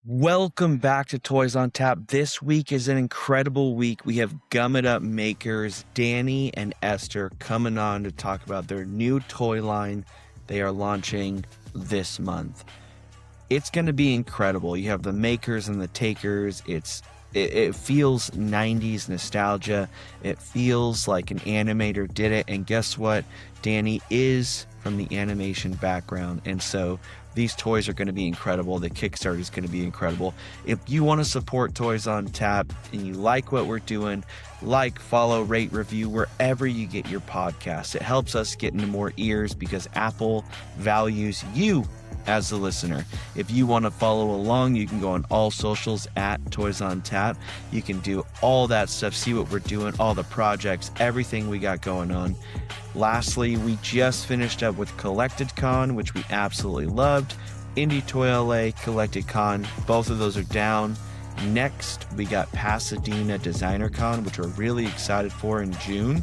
Welcome back to Toys on Tap. This week is an incredible week. We have Gum It Up makers Danny and Esther coming on to talk about their new toy line they are launching this month. It's going to be incredible. You have the makers and the takers. It feels 90s nostalgia. It feels like an animator did it. And guess what? Danny is from the animation background. And so these toys are going to be incredible. The Kickstarter is going to be incredible. If you want to support Toys on Tap and you like what we're doing, like, follow, rate, review wherever you get your podcasts. It helps us get into more ears because Apple values you as the listener. If you want to follow along, you can go on all socials at Toys on Tap. You can do all that stuff, see what we're doing, all the projects, everything we got going on. Lastly, we just finished up with Collected Con, which we absolutely loved. Indie Toy LA, Collected Con, both of those are down. Next, we got Pasadena Designer Con, which we're really excited for in June.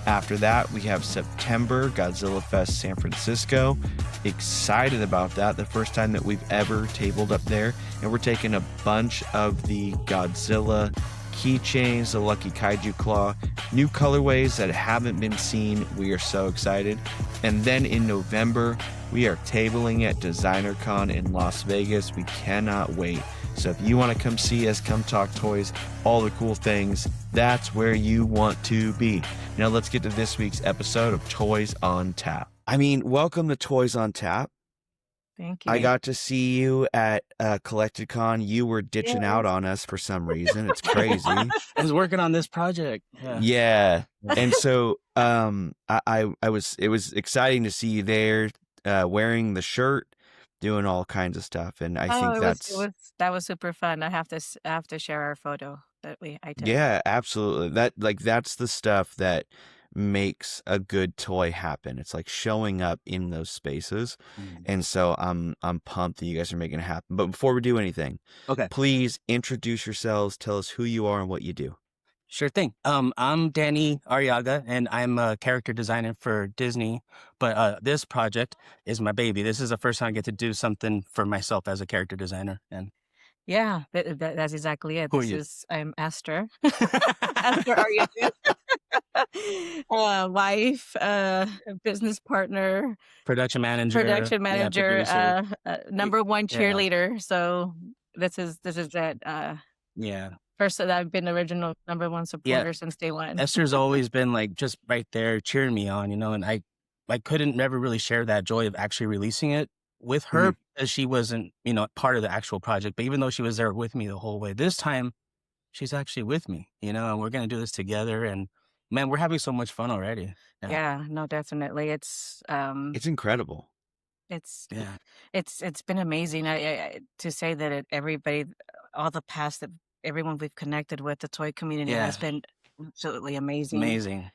After that, we have September, Godzilla Fest San Francisco. Excited about that. The first time that we've ever tabled up there. And we're taking a bunch of the Godzilla keychains, the Lucky Kaiju Claw, new colorways that haven't been seen. We are so excited. And then in November, we are tabling at Designer Con in Las Vegas. We cannot wait. So if you want to come see us, come talk toys, all the cool things, that's where you want to be. Now let's get to this week's episode of Toys on Tap. Welcome to Toys on Tap. Thank you. I got to see you at Collected Con. You were ditching out on us for some reason. It's crazy. I was working on this project. Yeah. And so it was exciting to see you there wearing the shirt, doing all kinds of stuff. And I think that was super fun. I have to share our photo that I took. Yeah, absolutely. That's the stuff that makes a good toy happen. It's like showing up in those spaces. And so I'm pumped that you guys are making it happen. But before we do anything, Okay. Please introduce yourselves, tell us who you are and what you do. Sure thing. I'm Danny Arriaga, and I'm a character designer for Disney. But this project is my baby. This is the first time I get to do something for myself as a character designer. And Yeah, that's exactly it. Who are you? I'm Esther. Esther Ariana. Wife, business partner, production manager, manager, producer. number one cheerleader. So this is that Yeah. person that I've been original number one supporter since day one. Esther's always been like just right there cheering me on, and I couldn't never really share that joy of actually releasing it with her because she wasn't, part of the actual project. But even though she was there with me the whole way, this time she's actually with me, and we're going to do this together. And man, we're having so much fun already. Yeah, no, definitely. It's incredible. It's been amazing. I to say that everybody, all the past that everyone we've connected with, the toy community has been absolutely amazing. Amazing.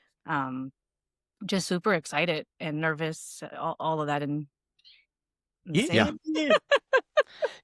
Just super excited and nervous, all of that, and Yeah.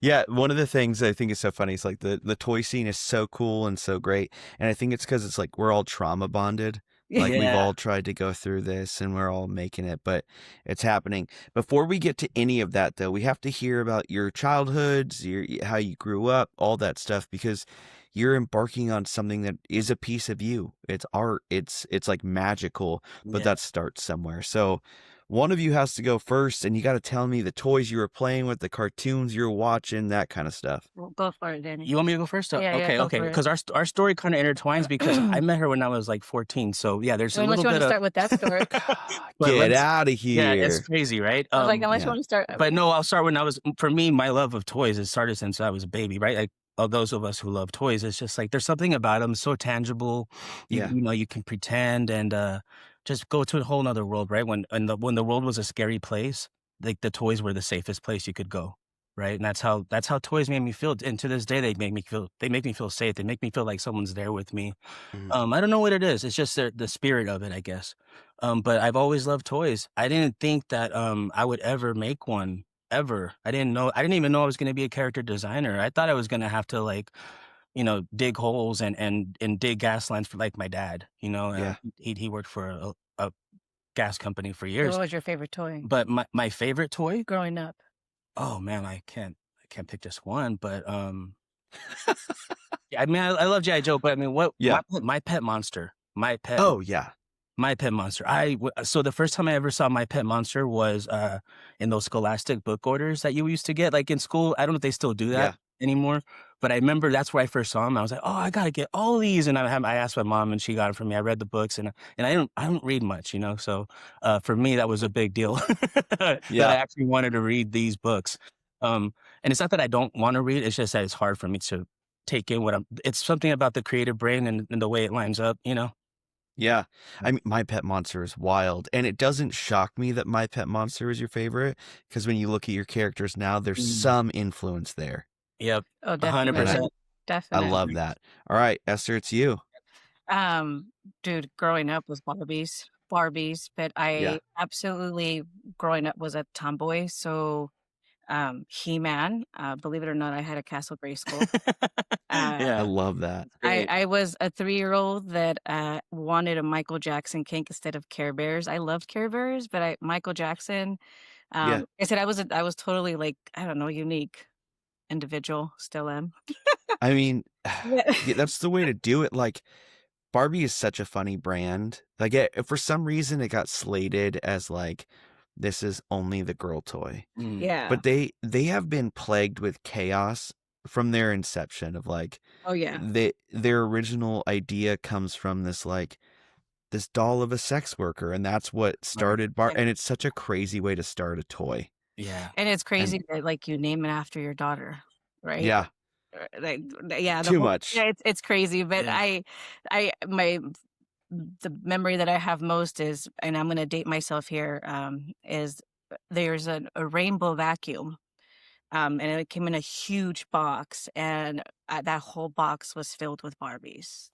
Yeah, one of the things I think is so funny is like the toy scene is so cool and so great. And I think it's because it's like we're all trauma bonded. Like we've all tried to go through this and we're all making it, but it's happening. Before we get to any of that though, we have to hear about your childhoods, how you grew up, all that stuff, because you're embarking on something that is a piece of you. It's art. It's like magical, but that starts somewhere. So one of you has to go first, and you got to tell me the toys you were playing with, the cartoons you were watching, that kind of stuff. Well, go for it, Danny. You want me to go first? Yeah, okay. Because our story kind of intertwines because I met her when I was like 14. So yeah, there's unless you want to start with that story. Get out of here. Yeah, it's crazy, right? I was like, unless you want to start. But no, I'll start for me, my love of toys, it started since I was a baby, right? Like those of us who love toys, it's just like there's something about them so tangible. You can pretend and just go to a whole nother world, right? When the world was a scary place, like the toys were the safest place you could go, right? And that's how toys made me feel. And to this day, they make me feel safe. They make me feel like someone's there with me. I don't know what it is. It's just the spirit of it, I guess. But I've always loved toys. I didn't think that I would ever make one. Ever. I didn't even know I was going to be a character designer. I thought I was going to have to dig holes and dig gas lines for like my dad, he worked for a gas company for years. What was your favorite toy? But my favorite toy growing up? Oh man, I can't can't pick just one, but yeah, I mean, I love G.I. Joe, but I mean, what Yeah. my pet monster, Oh yeah. my pet monster. So the first time I ever saw My Pet Monster was in those Scholastic book orders that you used to get like in school. I don't know if they still do that anymore, but I remember that's where I first saw him. I was like, oh, I gotta get all these, and I asked my mom, and she got it for me. I read the books, and I don't read much, you know. So for me, that was a big deal that I actually wanted to read these books. And it's not that I don't want to read; it's just that it's hard for me to take in It's something about the creative brain and the way it lines up, you know. Yeah. I mean, My Pet Monster is wild. And it doesn't shock me that My Pet Monster is your favorite, because when you look at your characters now, there's some influence there. Yep. Oh, 100%. definitely. I love that. All right, Esther, it's you. Dude, growing up was Barbies, but I absolutely growing up was a tomboy. So, He-Man, believe it or not, I had a Castle Grayskull. I love that. I was a 3-year-old that wanted a Michael Jackson cake instead of Care Bears. I loved Care Bears, but Michael Jackson. I said I was totally like, I don't know, unique individual. Still am. I mean, that's the way to do it. Like, Barbie is such a funny brand. Like, for some reason, it got slated as like, this is only the girl toy. Yeah. But they have been plagued with chaos from their inception of like, their original idea comes from this like this doll of a sex worker, and that's what started and it's such a crazy way to start a toy. Yeah. And it's crazy that like you name it after your daughter, right? Yeah. Like, Too much. Yeah, it's crazy, but the memory that I have most is, and I'm going to date myself here, is there's a rainbow vacuum. And it came in a huge box, and that whole box was filled with Barbies.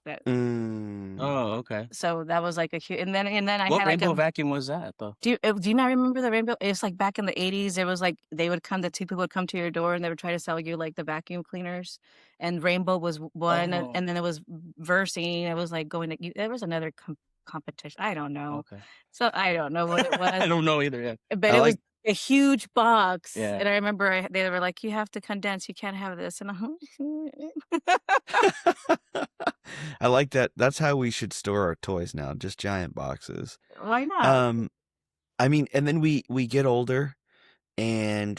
Oh, okay. So that was like a huge, and then I what had rainbow like vacuum was that though? Do you not remember the rainbow? It's like back in the 80s. It was like the two people would come to your door and they would try to sell you like the vacuum cleaners, and Rainbow was one, and then it was Versing. It was like going to. There was another competition. I don't know. Okay. So I don't know what it was. I don't know either. Yeah. But it was a huge box, Yeah. and I remember they were like, "You have to condense. You can't have this." And I like that. That's how we should store our toys now, just giant boxes. Why not? I mean, and then we get older, and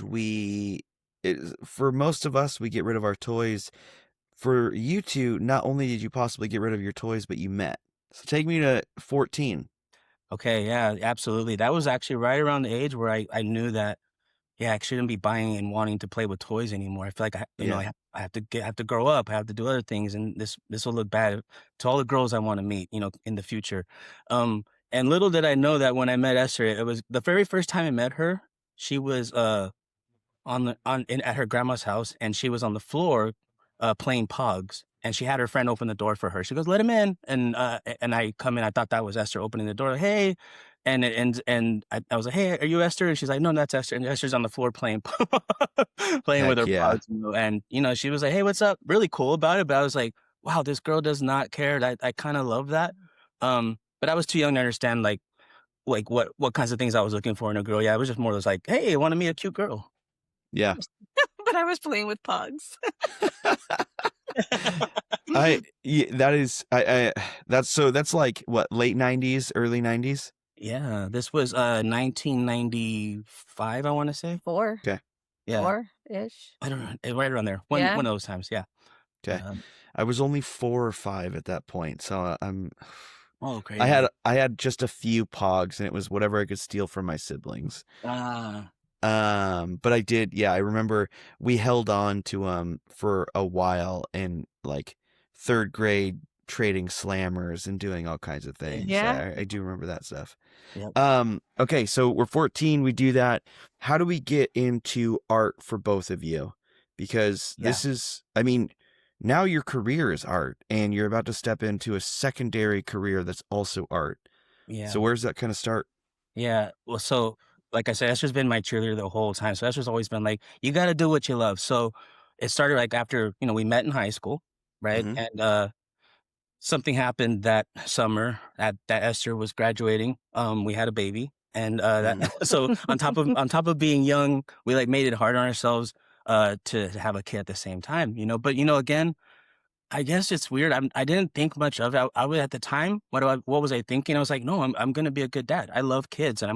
for most of us, we get rid of our toys. For you two, not only did you possibly get rid of your toys, but you met. So take me to 14. Okay, yeah, absolutely. That was actually right around the age where I knew that, yeah, I shouldn't be buying and wanting to play with toys anymore. I feel like I have to grow up. I have to do other things, and this will look bad to all the girls I want to meet, you know, in the future. And little did I know that when I met Esther, it was the very first time I met her. She was at her grandma's house, and she was on the floor playing Pogs, and she had her friend open the door for her. She goes, "Let him in," and I come in. I thought that was Esther opening the door. Like, hey, and I was like, "Hey, are you Esther?" And she's like, "No, that's Esther." And Esther's on the floor playing playing with her Pogs, you know? And you know, she was like, "Hey, what's up?" Really cool about it, but I was like, "Wow, this girl does not care." I kind of love that. But I was too young to understand like what kinds of things I was looking for in a girl. Yeah, it was just more of like, "Hey, I want to meet a cute girl." Yeah. But I was playing with Pogs. That's like what, late 90s, early 90s? Yeah, this was 1995, I want to say. 4. Okay. Yeah. 4-ish. I don't know, right around there. One of those times, yeah. Okay. I was only 4 or 5 at that point, so I'm. Oh, crazy. I had just a few Pogs, and it was whatever I could steal from my siblings. But I did, I remember we held on to for a while in like 3rd grade, trading slammers and doing all kinds of things. Yeah. I do remember that stuff. Yep. Okay, so we're 14, we do that. How do we get into art for both of you? Because this is, I mean, now your career is art, and you're about to step into a secondary career that's also art. Yeah. So where's that kind of start? Yeah. Well, so like I said, Esther's been my cheerleader the whole time. So Esther's always been like, you got to do what you love. So it started like after, you know, we met in high school, right? Mm-hmm. And something happened that summer that Esther was graduating. We had a baby, and so on top of being young, we like made it hard on ourselves. to have a kid at the same time, you know. But again, I guess it's weird. I didn't think much of it. I was at the time. What was I thinking? I was like, no, I'm gonna be a good dad. I love kids, and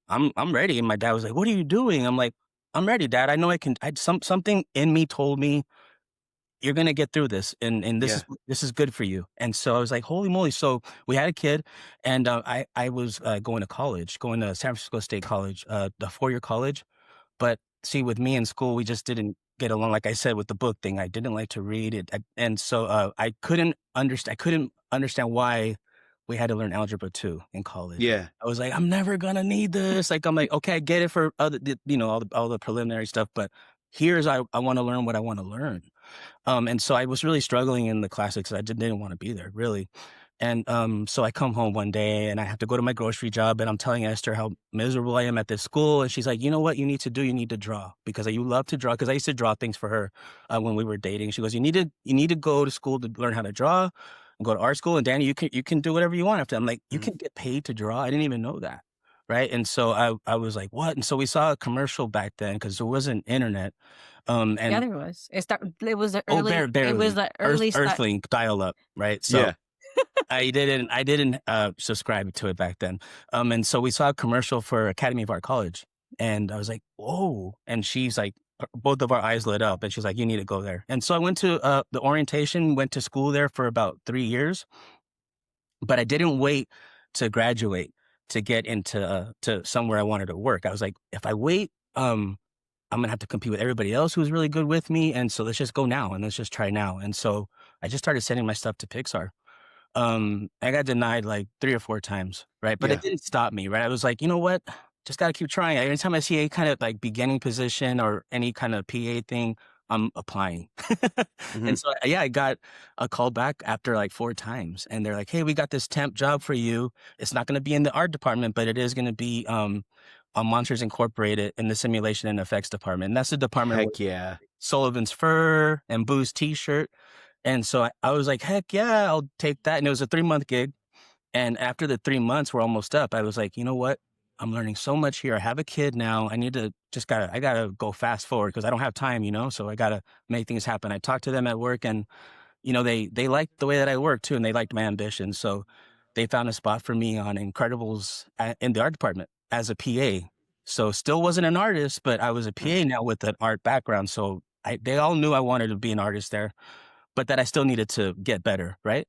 I'm ready. And my dad was like, what are you doing? I'm like, I'm ready, Dad. I know I can. Something in me told me you're gonna get through this, and this is good for you. And so I was like, holy moly! So we had a kid, and I was going to college, going to San Francisco State College, the 4-year college. But see, with me in school, we just didn't get along. Like I said, with the book thing, I didn't like to read it, and so I couldn't understand. I couldn't understand why we had to learn algebra 2 in college. Yeah. I was like, I'm never gonna need this. Like, I'm like, okay, I get it for other, all the preliminary stuff, but here's I want to learn what I want to learn. And so I was really struggling in the classics. I didn't want to be there, really. And so I come home one day and I have to go to my grocery job, and I'm telling Esther how miserable I am at this school. And she's like, you know what you need to do? You need to draw, because you love to draw. Because I used to draw things for her when we were dating. She goes, you need to go to school to learn how to draw, and go to art school. And Danny, you can do whatever you want after. I'm like, you can get paid to draw? I didn't even know that. Right. And so I was like, what? And so we saw a commercial back then, because there wasn't internet. Yeah, And there was. It was the early. barely. It was the early Earthlink dial up, right? So Yeah. I didn't subscribe to it back then. And so we saw a commercial for Academy of Art College, and I was like, whoa. And she's like, both of our eyes lit up, and she's like, you need to go there. And so I went to the orientation, went to school there for about 3 years, but I didn't wait to graduate to get into to somewhere I wanted to work. I was like, if I wait, I'm gonna have to compete with everybody else who's really good with me. And so let's just go now, and let's just try now. And so I just started sending my stuff to Pixar. I got denied like 3 or 4 times, right? But Yeah. it didn't stop me, right? I was like, you know what? Just gotta keep trying. Anytime I see any kind of like beginning position or any kind of PA thing, I'm applying. And so yeah, I got a call back after like 4 times, and they're like, hey, we got this temp job for you. It's not gonna be in the art department, but it is gonna be on Monsters Incorporated in the simulation and effects department. And that's the department Heck with yeah. Sullivan's fur and Boo's t-shirt. And so I was like, heck yeah, I'll take that. And it was a 3-month gig. And after the 3 months were almost up, I was like, you know what? I'm learning so much here. I have a kid now. I gotta go fast forward, because I don't have time, so I gotta make things happen. I talked to them at work, and they liked the way that I work too, and they liked my ambition. So they found a spot for me on Incredibles in the art department as a PA. So still wasn't an artist, but I was a PA now with an art background. So they all knew I wanted to be an artist there, but that I still needed to get better, right?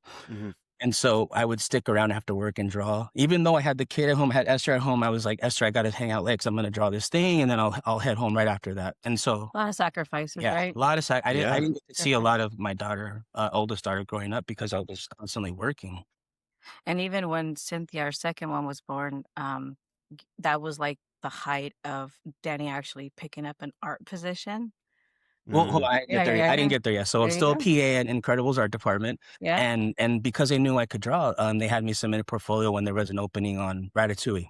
And so I would stick around after work and draw. Even though I had the kid at home, had Esther at home, I was like, Esther, I got to hang out late, 'cause I'm going to draw this thing, and then I'll head home right after that. And so A lot of sacrifices, yeah, right? a lot of I Yeah. didn't get to see a lot of my daughter, oldest daughter, growing up, because I was constantly working. And even when Cynthia, our second one, was born, that was like the height of Danny actually picking up an art position. Well, hold on, I didn't get there yet. I didn't get there yet. So I'm There you still a go. PA in Incredibles art department. Yeah. And because they knew I could draw, they had me submit a portfolio when there was an opening on Ratatouille.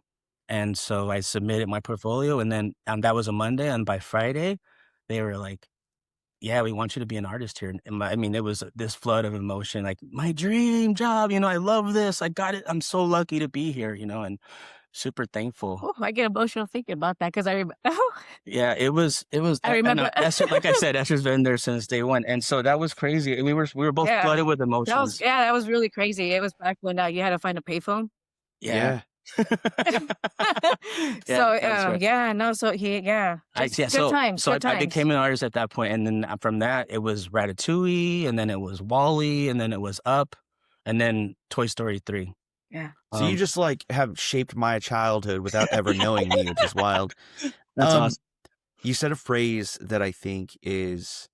And so I submitted my portfolio, and then that was a Monday, and by Friday, they were like, yeah, we want you to be an artist here. And it was this flood of emotion, like, my dream job, I love this. I got it. I'm so lucky to be here, and super thankful. Oh, I get emotional thinking about that, because Yeah, it was. I remember. Esther, like I said, Esther's been there since day one, and so that was crazy. We were both Yeah. flooded with emotions. That was really crazy. It was back when you had to find a payphone. Yeah. So that's right. yeah, no, so good times. So Good I times. became an artist at that point, and then from that it was Ratatouille, and then it was WALL-E, and then it was Up, and then Toy Story 3. Yeah. So you just like have shaped my childhood without ever knowing me, which is wild. That's awesome. You said a phrase that I think is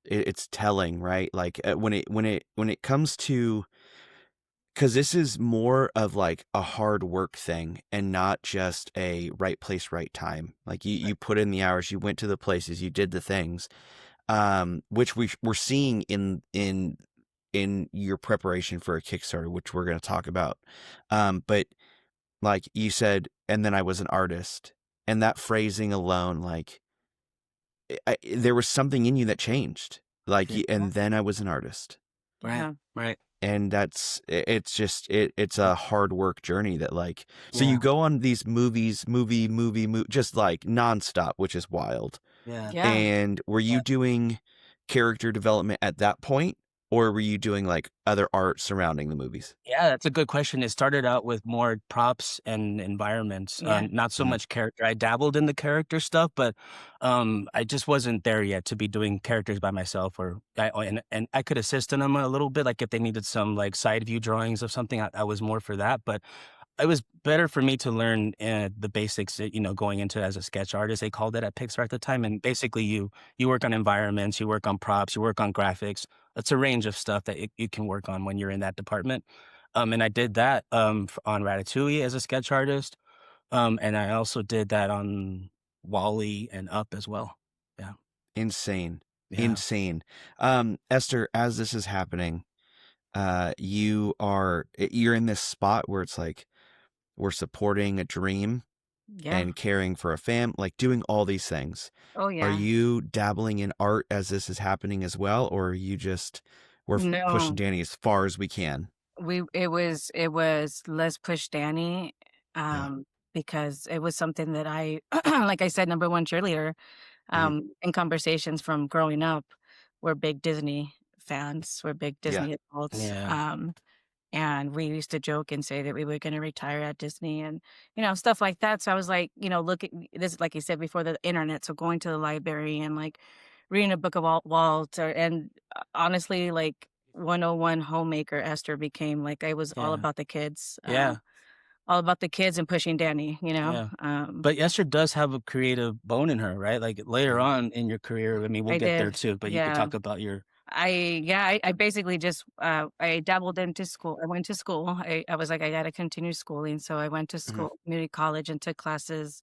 it's telling, right? Like when it comes to, because this is more of like a hard work thing and not just a right place, right time. Like you put in the hours, you went to the places, you did the things, which we're seeing in your preparation for a Kickstarter, which we're going to talk about. But like you said, and then I was an artist, and that phrasing alone, like there was something in you that changed, like, and then I was an artist. Right. Yeah. Right. And it's a hard work journey that so you go on these movie, just like nonstop, which is wild. Yeah. Yeah. And were you doing character development at that point, or were you doing like other art surrounding the movies? Yeah, that's a good question. It started out with more props and environments, Yeah. not so Mhm. much character. I dabbled in the character stuff, but I just wasn't there yet to be doing characters by myself. And I could assist in them a little bit, like if they needed some like side view drawings of something, I was more for that. But it was better for me to learn the basics, going into as a sketch artist. They called it at Pixar at the time, and basically you work on environments, you work on props, you work on graphics. It's a range of stuff that you can work on when you're in that department. And I did that on Ratatouille as a sketch artist, and I also did that on Wall-E and Up as well. Yeah, Insane. yeah, Insane. Esther, as this is happening, you're in this spot where it's like we're supporting a dream Yeah. and caring for a like doing all these things. Oh Are yeah. you dabbling in art as this is happening as well, or are you just we're pushing No. Danny as far as we can? It was let's push Danny, Yeah. because it was something that I like I said, number one cheerleader, Mhm. in conversations from growing up, we're big Disney fans, we're big Yeah. Disney adults, yeah, and we used to joke and say that we were gonna retire at Disney and, stuff like that, so I was like, look at this like you said before the internet, so going to the library and, like, reading a book of Walt and, honestly, like, 101 Homemaker Esther became, like, I was all yeah, about the kids, yeah, all about the kids and pushing Danny, yeah. But Esther does have a creative bone in her, right? Like later Mhm. on in your career, I mean, we'll I get there did, too, but you could yeah. talk about your I basically just I dabbled into school. I went to school. I was like, I gotta continue schooling. So I went to Mhm. school, community college and took classes,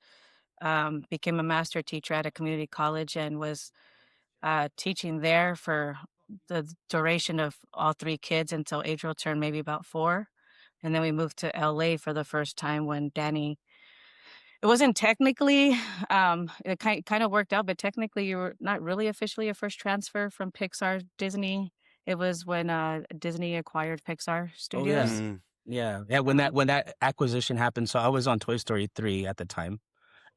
became a master teacher at a community college and was teaching there for the duration of all three kids until Adriel turned maybe about 4. And then we moved to LA for the first time when Danny it wasn't technically, it kind of worked out, but technically you were not really officially a first transfer from Pixar Disney. It was when Disney acquired Pixar Oh, yeah. Studios. Mm. Yeah, yeah, Um, when that acquisition happened, so I was on Toy Story 3 at the time,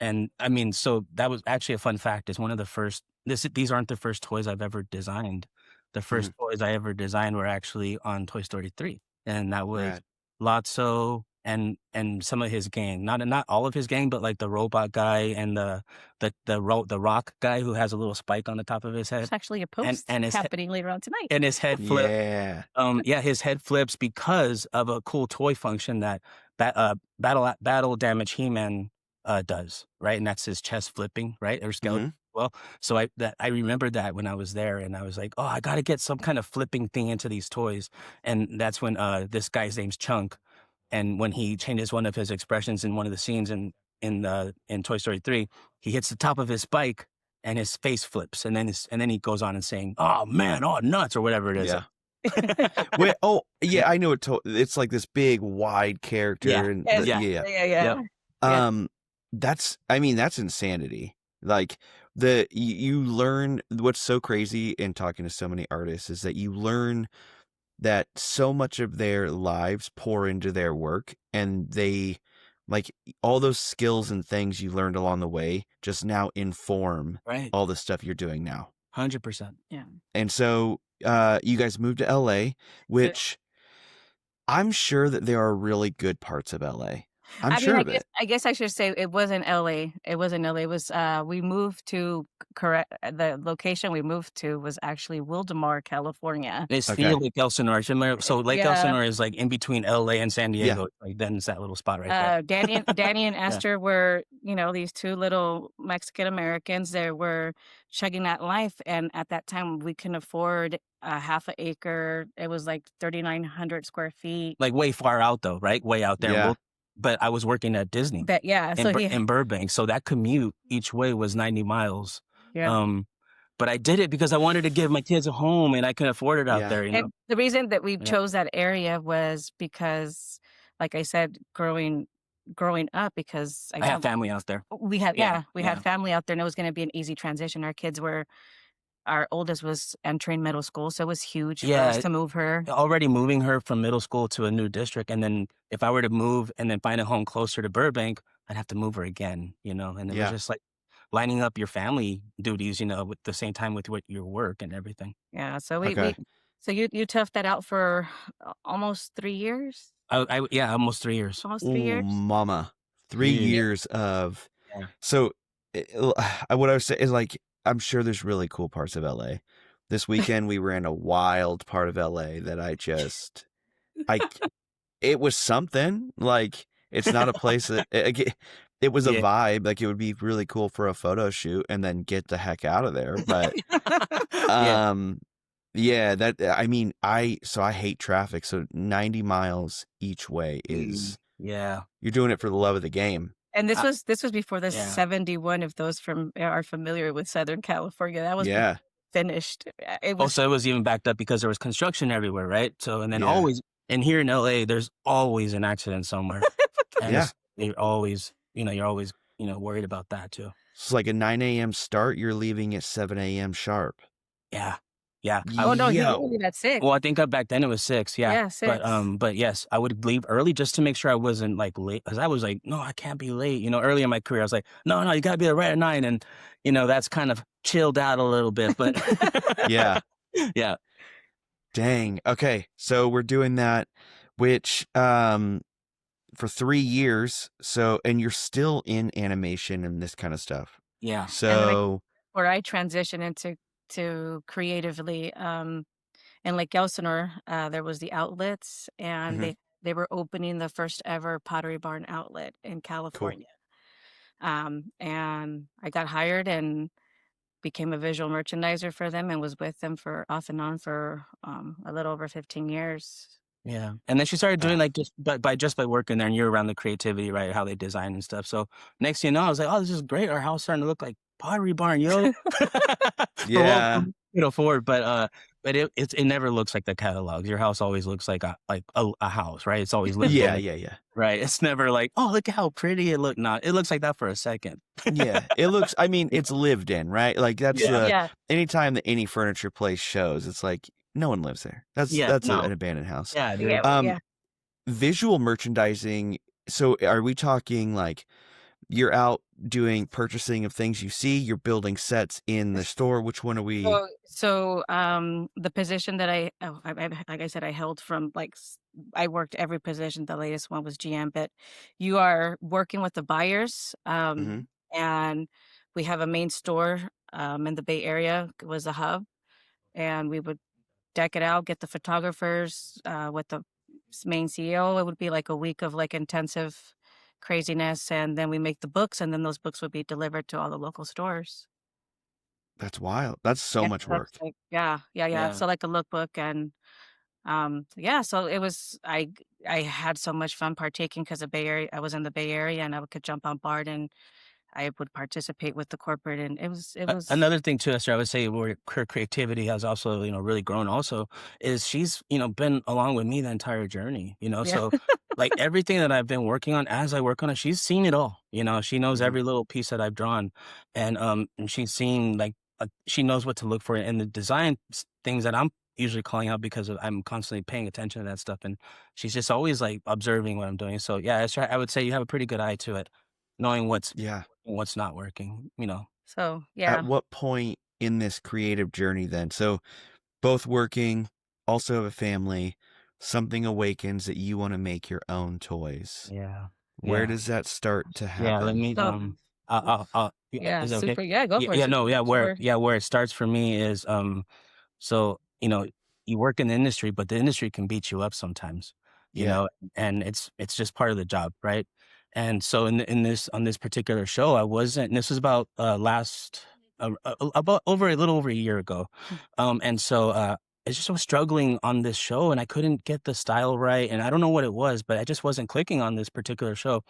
and, I mean, so that was actually a fun fact, is one of the first these aren't the first toys I've ever designed. The first Mhm. toys I ever designed were actually on Toy Story 3, and that was Rad. Lotso and some of his gang. Not all of his gang, but, like, the robot guy and the rock guy who has a little spike on the top of his there's head, actually a and post and his happening later on tonight. and his head flip. Yeah. Yeah, his head flips because of a cool toy function that Battle Damage He-Man, does, right? And that's his chest flipping, right? Or skeleton Mhm. well, so I remembered that when I was there, and I was like, "Oh, I gotta get some kind of flipping thing into these toys." And that's when, this guy's name's Chunk, and when he changes one of his expressions in one of the scenes in Toy Story 3, he hits the top of his bike, and his face flips, and then he goes on and saying, "Oh, man, oh, nuts," or whatever it is. Yeah. Wait, oh, yeah, I know it's like this big wide Yeah, character and Yes. yeah, yeah. Yeah, yep, yeah. Yeah. Um, that's insanity. Like you learn what's so crazy in talking to so many artists is that you learn that so much of their lives pour into their work and they like all those skills and things you learned along the way just now inform right, all the stuff you're doing now. 100%. Yeah. And so you guys moved to LA, So which I'm sure that there are really good parts of LA. I'm I mean, sure I of guess it. I guess I should say it wasn't LA. It wasn't LA. It was we moved to correct the location we moved to was actually Wildomar, California. It's near Okay. Lake Elsinore, similar so Lake Yeah. Elsinore is, like, in between LA and San Yeah. Diego, like, then it's that little spot right there. Danny and Yeah, Esther were, these two little Mexican Americans that were chugging that life, and at that time we couldn't afford a half a acre. It was like 3,900 square feet. like, way far out, though, right? Way out there, Yeah. but I was working at Disney But yeah, so in Burbank, so that commute each way was 90 miles, yeah. um, but I did it because I wanted to give my kids a home, and I couldn't afford it out Yeah. there, And the reason that we Yeah. chose that area was because, like I said, growing up, because I have family out there. we had Yeah, we yeah. had family out there, and it was going to be an easy transition. Our oldest was entering middle school, so it was huge for us Yeah, to move her. already moving her from middle school to a new district, and then if I were to move and then find a home closer to Burbank, I'd have to move her again, and it was Yeah. just like lining up your family duties, with the same time with what your work and everything. Yeah, so we Okay. so you toughed that out for almost 3 years? Yeah, almost 3 years. Almost 3 Oh, years? mama. 3 Mm, Yeah. years of yeah. so, what I was saying is, like, I'm sure there's really cool parts of LA. This weekend, we were in a wild part of LA that I it was something, like, it's not a place that it was a Yeah. vibe, like, it would be really cool for a photo shoot and then get the heck out of there, but, Yeah. um, yeah, I mean, so I hate traffic, so 90 miles each way is Yeah. you're doing it for the love of the game. And Uh, this was before the yeah. 71, if those are familiar with Southern California. That was before Yeah, finished. It was Also, it was even backed up because there was construction everywhere, right? So, and then yeah, always, and here in LA, there's always an accident somewhere. And yeah. you're always, worried about that too. It's like a 9 a.m. start, you're leaving at 7 a.m. sharp. Yeah. Yeah. Oh, no, you Yo. leave at 6. Well, I think back then it was 6, yeah. Yeah, 6. But yes, I would leave early just to make sure I wasn't like late, because I was like, no, I can't be late. Early in my career, I was like, no, you gotta be there right at 9, and that's kind of chilled out a little bit, but Yeah. yeah, Dang. Okay. So we're doing that, which for 3 years. So, and you're still in animation and this kind of stuff. yeah, And then So, where I transitioned into creatively, in Lake Elsinore, there was the outlets, and mhm, they were opening the first ever Pottery Barn outlet in cool. California. And I got hired and became a visual merchandiser for them and was with them for off and on for a little over 15 years. yeah. And then she started doing Uh, like just by working there, and you're around the creativity, right? How they design and stuff. So next thing you know, I was like, oh, this is great. Our house starting to look like Pottery Barn, yo. For what yeah. we could afford, but it never looks like the catalogs. Your house always looks like a house, right? It's always lived Yeah. in, Yeah. Yeah. right? It's never like, oh, look how pretty it looked. Not it looks like that for a second. Yeah. It looks, I mean, it's lived in, right? Like that's Yeah. Yeah. anytime that any furniture place shows, it's like no one lives there. That's Yeah. an No. abandoned house. Yeah, dude. Yeah. Um, Yeah. Visual merchandising. So are we talking like you're out doing purchasing of things you see, you're building sets in the store? Which one are we? The position that like I said, I held from I worked every position. The latest one was GM, but you are working with the buyers, Mhm. and we have a main store in the Bay Area. It was a hub, and we would deck it out, get the photographers with the main CEO. It would be like a week of like intensive craziness, and then we make the books, and then those books would be delivered to all the local stores. That's wild. That's so Yeah, much that's work. like yeah. Yeah. So like a lookbook and yeah, so it was I had so much fun partaking because the Bay Area I was in the Bay Area and I could jump on board and I would participate with the corporate and it was Another thing too, Esther, I would say where her creativity has also, really grown also is she's, been along with me the entire journey, yeah. so like everything that I've been working on as I work on it, she's seen it all, she knows Mhm. every little piece that I've drawn, and she's seen like, she knows what to look for in the design things that I'm usually calling out because I'm constantly paying attention to that stuff. And she's just always like observing what I'm doing. So yeah, Esther, I would say you have a pretty good eye to it, knowing Yeah. what's not working. So At yeah. what point in this creative journey then? So both working, also have a family, something awakens that you want to make your own toys. Yeah. Where Yeah. does that start to Yeah, let happen? me, So yeah, is it okay? super. Yeah, go Yeah, for it. yeah, no, yeah, Super. where it starts for me is, so, you work in the industry, but the industry can beat you up sometimes, you Yeah. know, and it's just part of the job, right? And so in this on this particular show, I wasn't, and this was about, about a little over a year ago. And so, I just was struggling on this show and I couldn't get the style right. And I don't know what it was, but I just wasn't clicking on this particular show.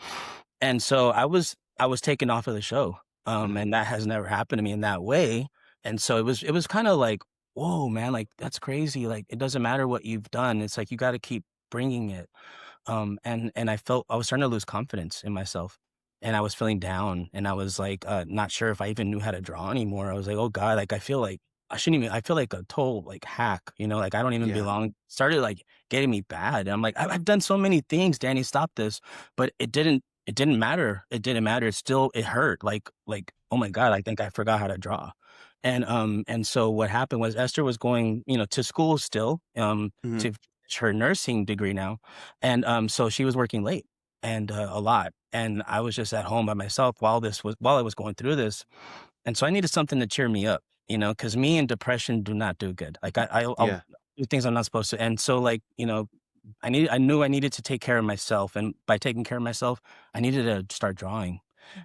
And so I was taken off of the show. Mhm. And that has never happened to me in that way. And so it was kind of like, whoa, man, like that's crazy. Like it doesn't matter what you've done. It's like you got to keep bringing it. And I was starting to lose confidence in myself, and I was feeling down, and I was like, not sure if I even knew how to draw anymore. I was like, oh God, like I feel like I shouldn't even. I feel like a total like hack, like I don't even Yeah. belong. Started like getting me bad. And I'm like, I've done so many things, Danny. Stop this, but it didn't matter. It didn't matter. It hurt. Oh my God, I think I forgot how to draw. And so what happened was Esther was going, to school still, Mhm. to finish her nursing degree now. And so she was working late and a lot. And I was just at home by myself while I was going through this. And so I needed something to cheer me up, because me and depression do not do good. Like I'll Yeah. do things I'm not supposed to. And so I knew I needed to take care of myself. And by taking care of myself, I needed to start drawing,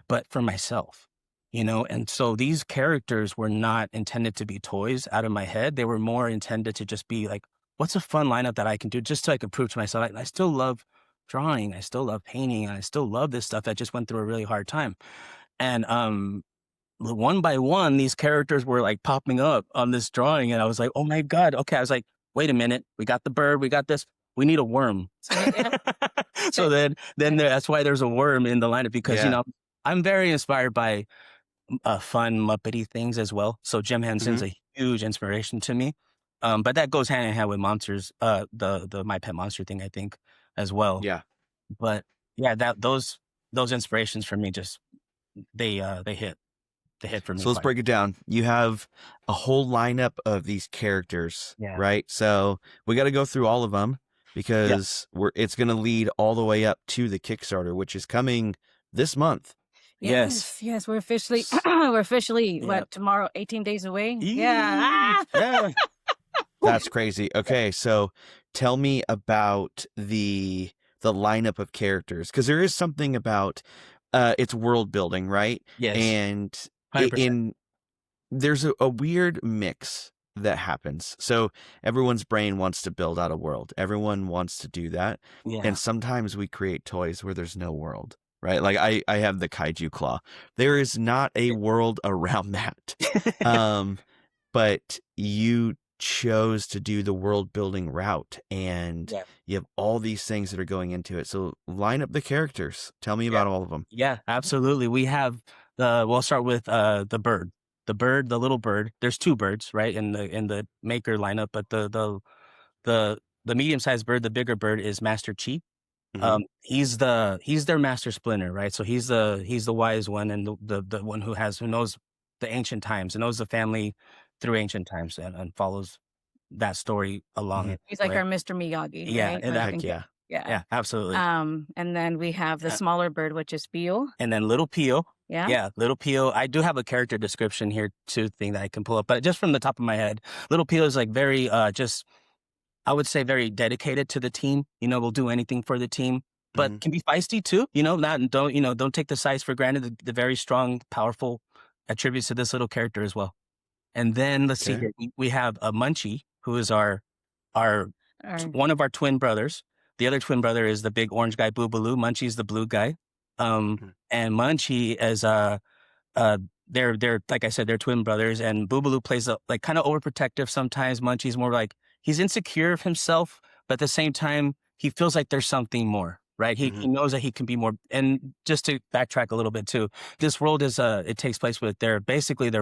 but for myself, and so these characters were not intended to be toys out of my head. They were more intended to just be like, what's a fun lineup that I can do just so I can prove to myself, I still love drawing. I still love painting. And I still love this stuff. I just went through a really hard time. And, one by one, these characters were like popping up on this drawing. And I was like, oh my God. Okay. I was like, wait a minute. We got the bird. We got this. We need a worm. So then that's why there's a worm in the lineup because, I'm very inspired by fun Muppety things as well. So Jim Henson's a huge inspiration to me. But that goes hand in hand with monsters, the My Pet Monster thing, I think, as well. Yeah. But yeah, those inspirations for me just they hit. They hit for me. So let's break it down. You have a whole lineup of these characters, right? So we got to go through all of them because it's going to lead all the way up to the Kickstarter, which is coming this month. Yes, we're officially what, tomorrow, 18 days away? Yeah. That's crazy. Okay, so tell me about the lineup of characters, because there is something about it's world building, right? Yes. And 100%. There's a weird mix that happens. So everyone's brain wants to build out a world. Everyone wants to do that. Yeah. And sometimes we create toys where there's no world, right? Like I have the kaiju claw. There is not a world around that. But you chose to do the world building route, and you have all these things that are going into it. So line up the characters. Tell me about all of them. Yeah, absolutely. We have we'll start with the bird. The little bird. There's two birds, right, in the maker lineup, but the medium-sized bird, the bigger bird, is Master Chi. He's their Master Splinter, right? So he's the wise one and the one who knows the ancient times and knows the family through ancient times and follows that story along. He's like our Mr. Miyagi. Yeah, right? Yeah, absolutely. And then we have the smaller bird, which is Pio. And then little Pio. Yeah, little Pio. I do have a character description here too, thing that I can pull up, but just from the top of my head, little Pio is like very I would say very dedicated to the team. Will do anything for the team, but can be feisty too. Don't take the size for granted. The very strong, powerful attributes to this little character as well. And then let's see here. We have a Munchie, who is our one of our twin brothers. The other twin brother is the big orange guy, Boobaloo. Munchie's the blue guy. And Munchie is they're like I said, they're twin brothers, and Boobaloo plays like kind of overprotective sometimes. Munchie's more like he's insecure of himself, but at the same time, he feels like there's something more, right? He knows that he can be more. And just to backtrack a little bit too, this world is it takes place with they're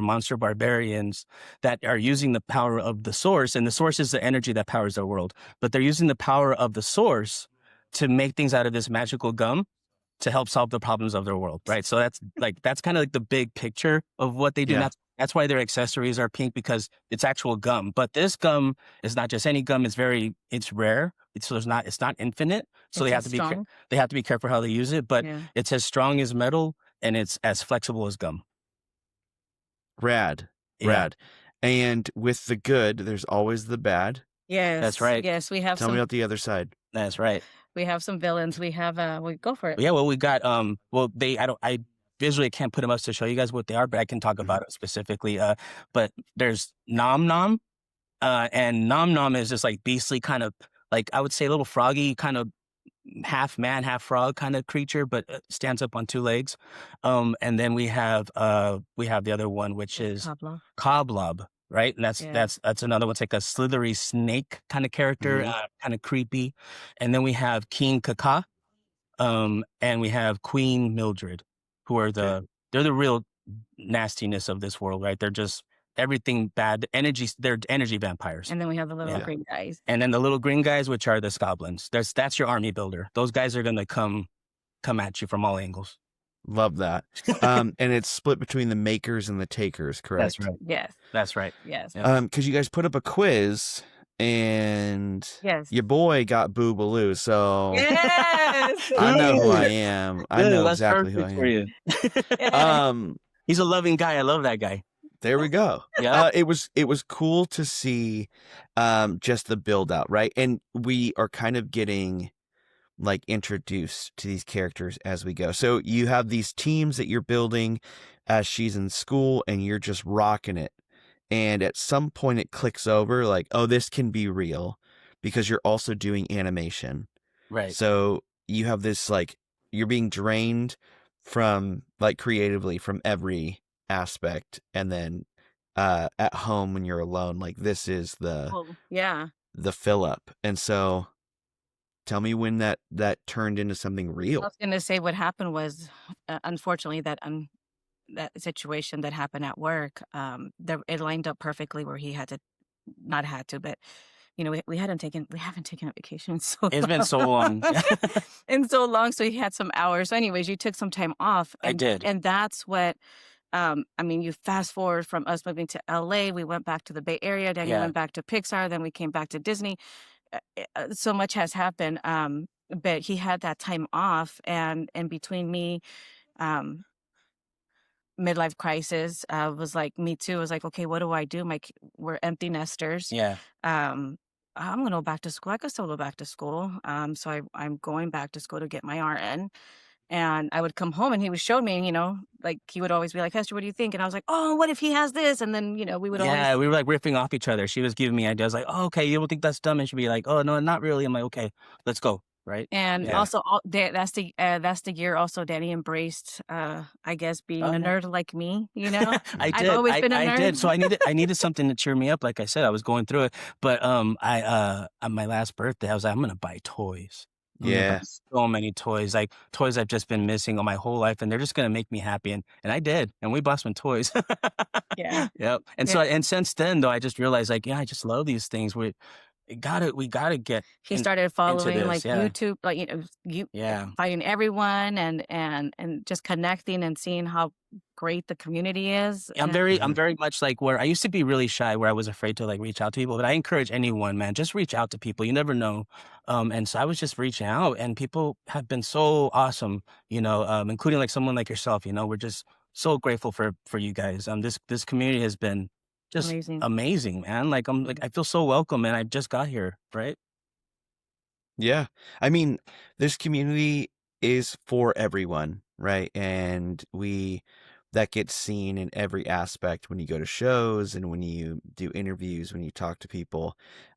monster barbarians that are using the power of the source, and the source is the energy that powers their world. But they're using the power of the source to make things out of this magical gum to help solve the problems of their world, right? So that's kind of like the big picture of what they do. Yeah. That's why their accessories are pink, because it's actual gum. But this gum is not just any gum. It's rare. It's not infinite. So they have to be careful how they use it. But it's as strong as metal, and it's as flexible as gum. Rad. And with the good, there's always the bad. Yes, that's right. Yes, we have. Tell me about the other side. That's right. We have some villains. We have we go for it. Yeah, well, we got I visually can't put them up to show you guys what they are, but I can talk about it specifically. But there's Nom Nom, and Nom Nom is just like beastly kind of, like I would say a little froggy kind of half man, half frog kind of creature, but stands up on two legs. And then we have the other one, which is Coblob. Right, and that's another one. It's like a slithery snake kind of character, kind of creepy. And then we have King Kaka, and we have Queen Mildred, who are they're the real nastiness of this world, right? They're just everything bad. They're energy vampires. And then we have the little green guys. And then the little green guys, which are the Scoblins. That's your army builder. Those guys are gonna come come at you from all angles. Love that. And it's split between the makers and the takers, correct? That's right. Yes. That's right. Yes. Yep. Because you guys put up a quiz and Yes. your boy got Boobaloo, so Yes. I know who I am. I know That's exactly who I perfect for am. you. He's a loving guy. I love that guy. There we go. Yeah. It was cool to see just the build out, right? And we are kind of getting like introduced to these characters as we go. So you have these teams that you're building as she's in school and you're just rocking it. And at some point it clicks over like, oh, this can be real because you're also doing animation. Right. So you have this like, you're being drained from like creatively from every aspect. And then at home when you're alone, like this is the fill up. And so tell me when that turned into something I real. was gonna say what happened was, unfortunately, that situation that happened at work, it lined up perfectly where he had to, not had to, but you know, we haven't taken a vacation in so long. It's been so long. And so long, so he had some hours. So anyways, you took some time off. I did. And that's what, I mean, you fast forward from us moving to LA, we went back to the Bay Area, then you went back to Pixar, then we came back to Disney. So much has happened, but he had that time off, and between me, midlife crisis, was like me too. I was like, okay, what do I do? We're empty nesters. Yeah. I'm gonna go back to school. I could still go back to school. So I'm going back to school to get my RN. And I would come home and he would show me, you know, like he would always be like, Hester, what do you think? And I was like, oh, what if he has this? And then, you know, we would always. We were like riffing off each other. She was giving me ideas like, oh, okay, you don't think that's dumb? And she'd be like, oh, no, not really. I'm like, okay, let's go. Right. And also that's the year also Danny embraced, I guess, being a nerd like me, you know. I've always been a nerd. I did. So I needed something to cheer me up. Like I said, I was going through it. But on my last birthday, I was like, I'm gonna buy toys. Yeah. So many toys, like toys I've just been missing all my whole life, and they're just gonna make me happy. And I did, and we bought some toys. Yeah. Yep. And so and since then though, I just realized like, I just love these things. We gotta get. He started following this, like YouTube, like, you know, finding everyone and just connecting and seeing how great the community is. I'm very much like where I used to be really shy, where I was afraid to like reach out to people, but I encourage anyone, man, just reach out to people. You never know. And so I was just reaching out, and people have been so awesome, you know, including like someone like yourself. You know, we're just so grateful for you guys. This community has been just amazing, man. Like I feel so welcome, and I just got here, right? Yeah. I mean, this community is for everyone, right? And that gets seen in every aspect when you go to shows and when you do interviews, when you talk to people.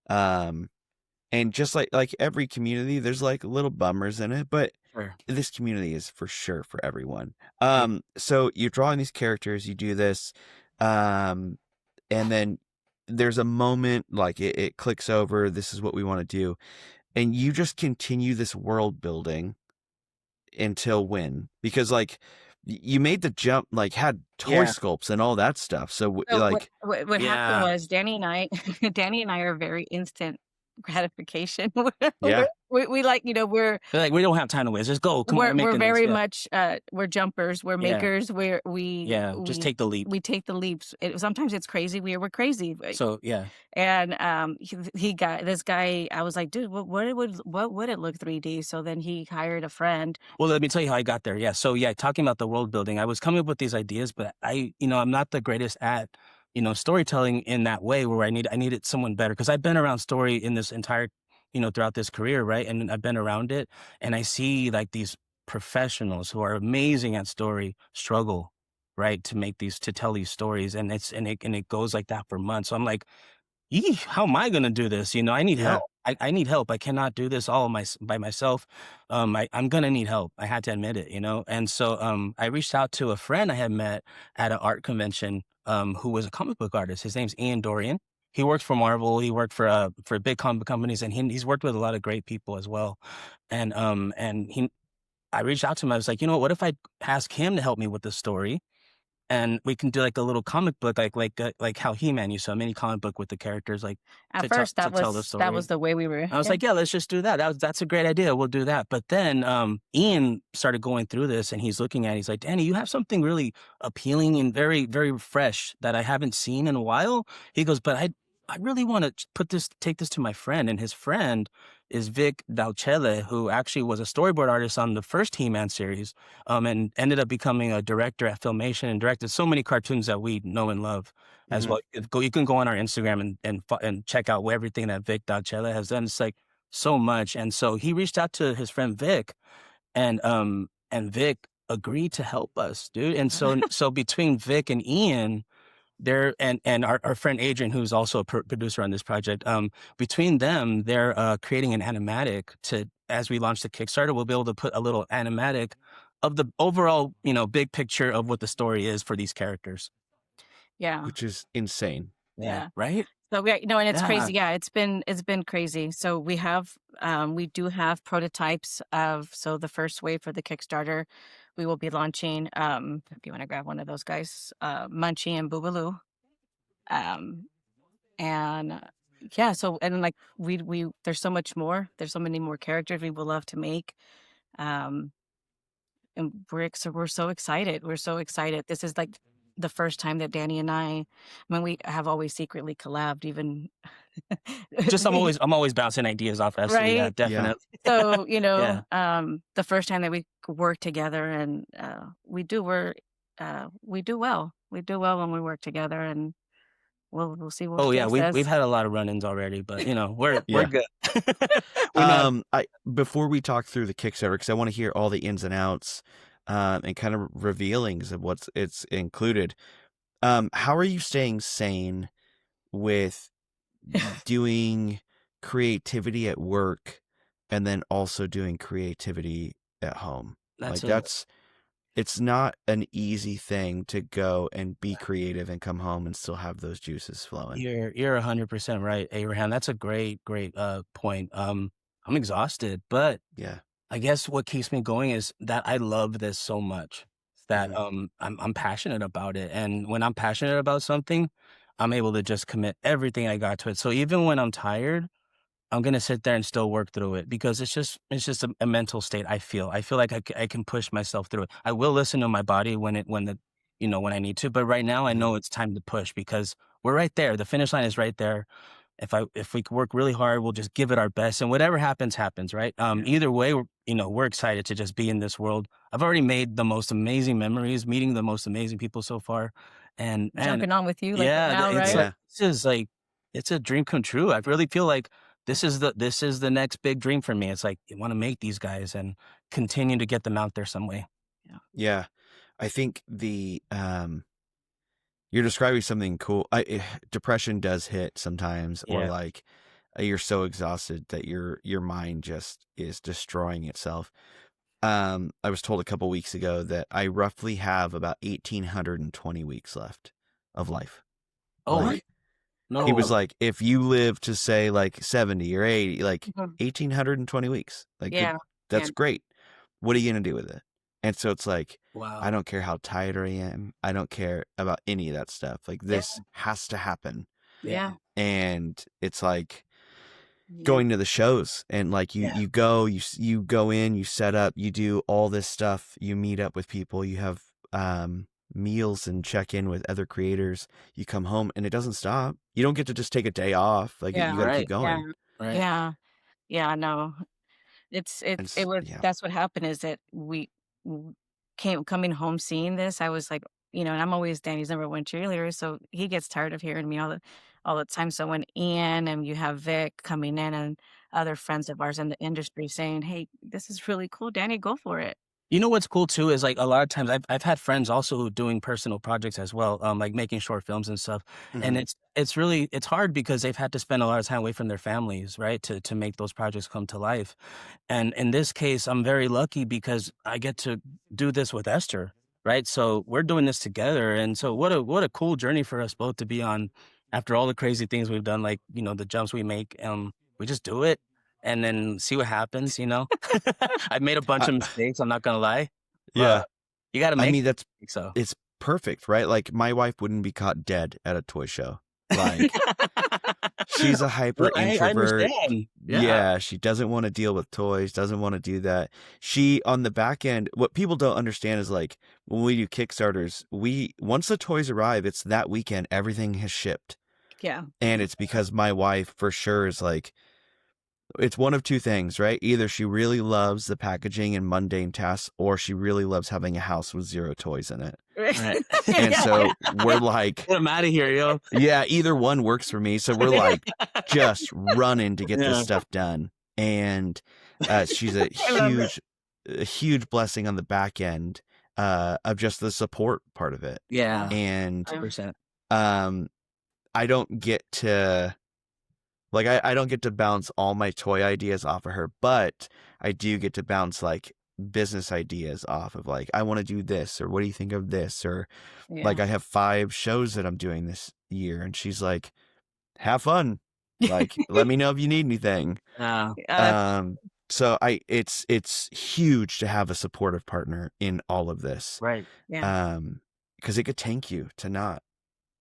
And just like every community, there's like little bummers in it, but this community is for sure for everyone. So you're drawing these characters, you do this, and then there's a moment like it clicks over, this is what we want to do. And you just continue this world building until when? Because like you made the jump, like had toy sculpts and all that stuff. So like what happened was Danny and I are very instant gratification. We like, you know, we're like, we don't have time to waste. Just go. Come on, we're very much we're jumpers, we're makers, we just take the leap. We take the leaps. Sometimes it's crazy. We're crazy. So and he got this guy. I was like, dude, what would it look 3D? So then he hired a friend. Well, let me tell you how I got there. So talking about the world building, I was coming up with these ideas, but I'm not the greatest at storytelling in that way, where I needed someone better, because I've been around story in this entire, throughout this career, right? And I've been around it, and I see like these professionals who are amazing at story struggle, right, to tell these stories, and it goes like that for months. So I'm like, how am I going to do this? I need help. I need help. I cannot do this all by myself. I'm going to need help. I had to admit it, And so I reached out to a friend I had met at an art convention, who was a comic book artist. His name's Ian Dorian. He worked for Marvel. He worked for big comic book companies, and he's worked with a lot of great people as well. And I reached out to him. I was like, what if I ask him to help me with the story? and we can do like a little comic book, like how He-Man used to a mini comic book with the characters, like At first, to tell the that was story. the way we were. I was like, yeah, let's just do that. That's a great idea. We'll do that. But then Ian started going through this, and he's looking at it. He's like, Danny, you have something really appealing and very, very fresh that I haven't seen in a while. He goes, but I really want to take this to my friend. And his friend is Vic Dalcelle, who actually was a storyboard artist on the first He-Man series, and ended up becoming a director at Filmation and directed so many cartoons that we know and love as well. You can go on our Instagram and check out everything that Vic Dalcelle has done. It's like so much. And so he reached out to his friend Vic, and Vic agreed to help us, dude. And so between Vic and Ian, they're and our friend Adrian, who's also a producer on this project, between them, they're creating an animatic as we launch the Kickstarter, we'll be able to put a little animatic of the overall, big picture of what the story is for these characters. Yeah. Which is insane. Yeah. Right? So and it's crazy. Yeah, it's been crazy. So we do have prototypes so the first wave for the Kickstarter, we will be launching, if you want to grab one of those guys, Munchie and Boobaloo. And yeah, so, and like we there's so much more. There's so many more characters we would love to make. And we're so excited. We're so excited. This is like the first time that Danny and I mean, we have always secretly collabed, even just I'm always bouncing ideas off Esther. Right? Yeah, definitely. So, the first time that we work together, and we do well. We do well when we work together, and we'll see what we've had a lot of run-ins already, but we're good. Before we talk through the Kickstarter, because I want to hear all the ins and outs and kind of revealings of it's included. How are you staying sane with doing creativity at work and then also doing creativity at home? It's not an easy thing to go and be creative and come home and still have those juices flowing. You're 100% right, Abraham. That's a great point. I'm exhausted, but yeah, I guess what keeps me going is that I love this so much that I'm passionate about it. And when I'm passionate about something, I'm able to just commit everything I got to it. So even when I'm tired, I'm going to sit there and still work through it, because it's just a mental state. I feel like I can push myself through it. I will listen to my body when I need to, but right now I know it's time to push, because we're right there. The finish line is right there. If we work really hard, we'll just give it our best, and whatever happens, right? Either way, we're excited to just be in this world. I've already made the most amazing memories, meeting the most amazing people so far, and jumping on with you, it's a dream come true. I really feel like this is the next big dream for me. It's like, you want to make these guys and continue to get them out there some way. Yeah. I think you're describing something cool. Depression does hit sometimes, or like you're so exhausted that your mind just is destroying itself. I was told a couple weeks ago that I roughly have about 1,820 weeks left of life. Oh, no. He was like, if you live to say like 70 or 80, like 1,820 weeks, like that's great. What are you going to do with it? And so it's like, wow. I don't care how tired I am. I don't care about any of that stuff. Like, this has to happen. Yeah. And it's like going to the shows, and like you go in, you set up, you do all this stuff, you meet up with people, you have meals and check in with other creators, you come home, and it doesn't stop. You don't get to just take a day off. Like, you gotta keep going. No, that's what happened, is that we coming home seeing this. I was like, and I'm always Danny's number one cheerleader, so he gets tired of hearing me all the time. So when Ian and you have Vic coming in and other friends of ours in the industry saying, hey, this is really cool, Danny, go for it. You know what's cool too is, like, a lot of times I've had friends also doing personal projects as well, like making short films and stuff. And it's hard because they've had to spend a lot of time away from their families, right, to make those projects come to life. And in this case, I'm very lucky because I get to do this with Esther, right? So we're doing this together, and so what a cool journey for us both to be on. After all the crazy things we've done, like the jumps we make, we just do it. And then see what happens, I've made a bunch of mistakes, I'm not gonna lie. Yeah. You gotta make it's perfect, right? Like my wife wouldn't be caught dead at a toy show. Like she's a hyper I introvert. understand. Yeah, she doesn't want to deal with toys, doesn't want to do that. She, on the back end, what people don't understand is like when we do Kickstarters, once the toys arrive, it's that weekend, everything has shipped. Yeah. And it's because my wife for sure is like, it's one of two things, right? Either she really loves the packaging and mundane tasks, or she really loves having a house with 0 toys in it. Right. And so we're like, get them out of here, yo. Yeah, either one works for me. So we're like just running to get this stuff done. And she's a huge blessing on the back end of just the support part of it. Yeah. And 100%. I don't get to like I don't get to bounce all my toy ideas off of her, but I do get to bounce like business ideas off of like, I want to do this, or what do you think of this? Or like I have 5 shows that I'm doing this year, and she's like, have fun. Like, let me know if you need anything. So it's huge to have a supportive partner in all of this. Right. Yeah. Because it could tank you to not.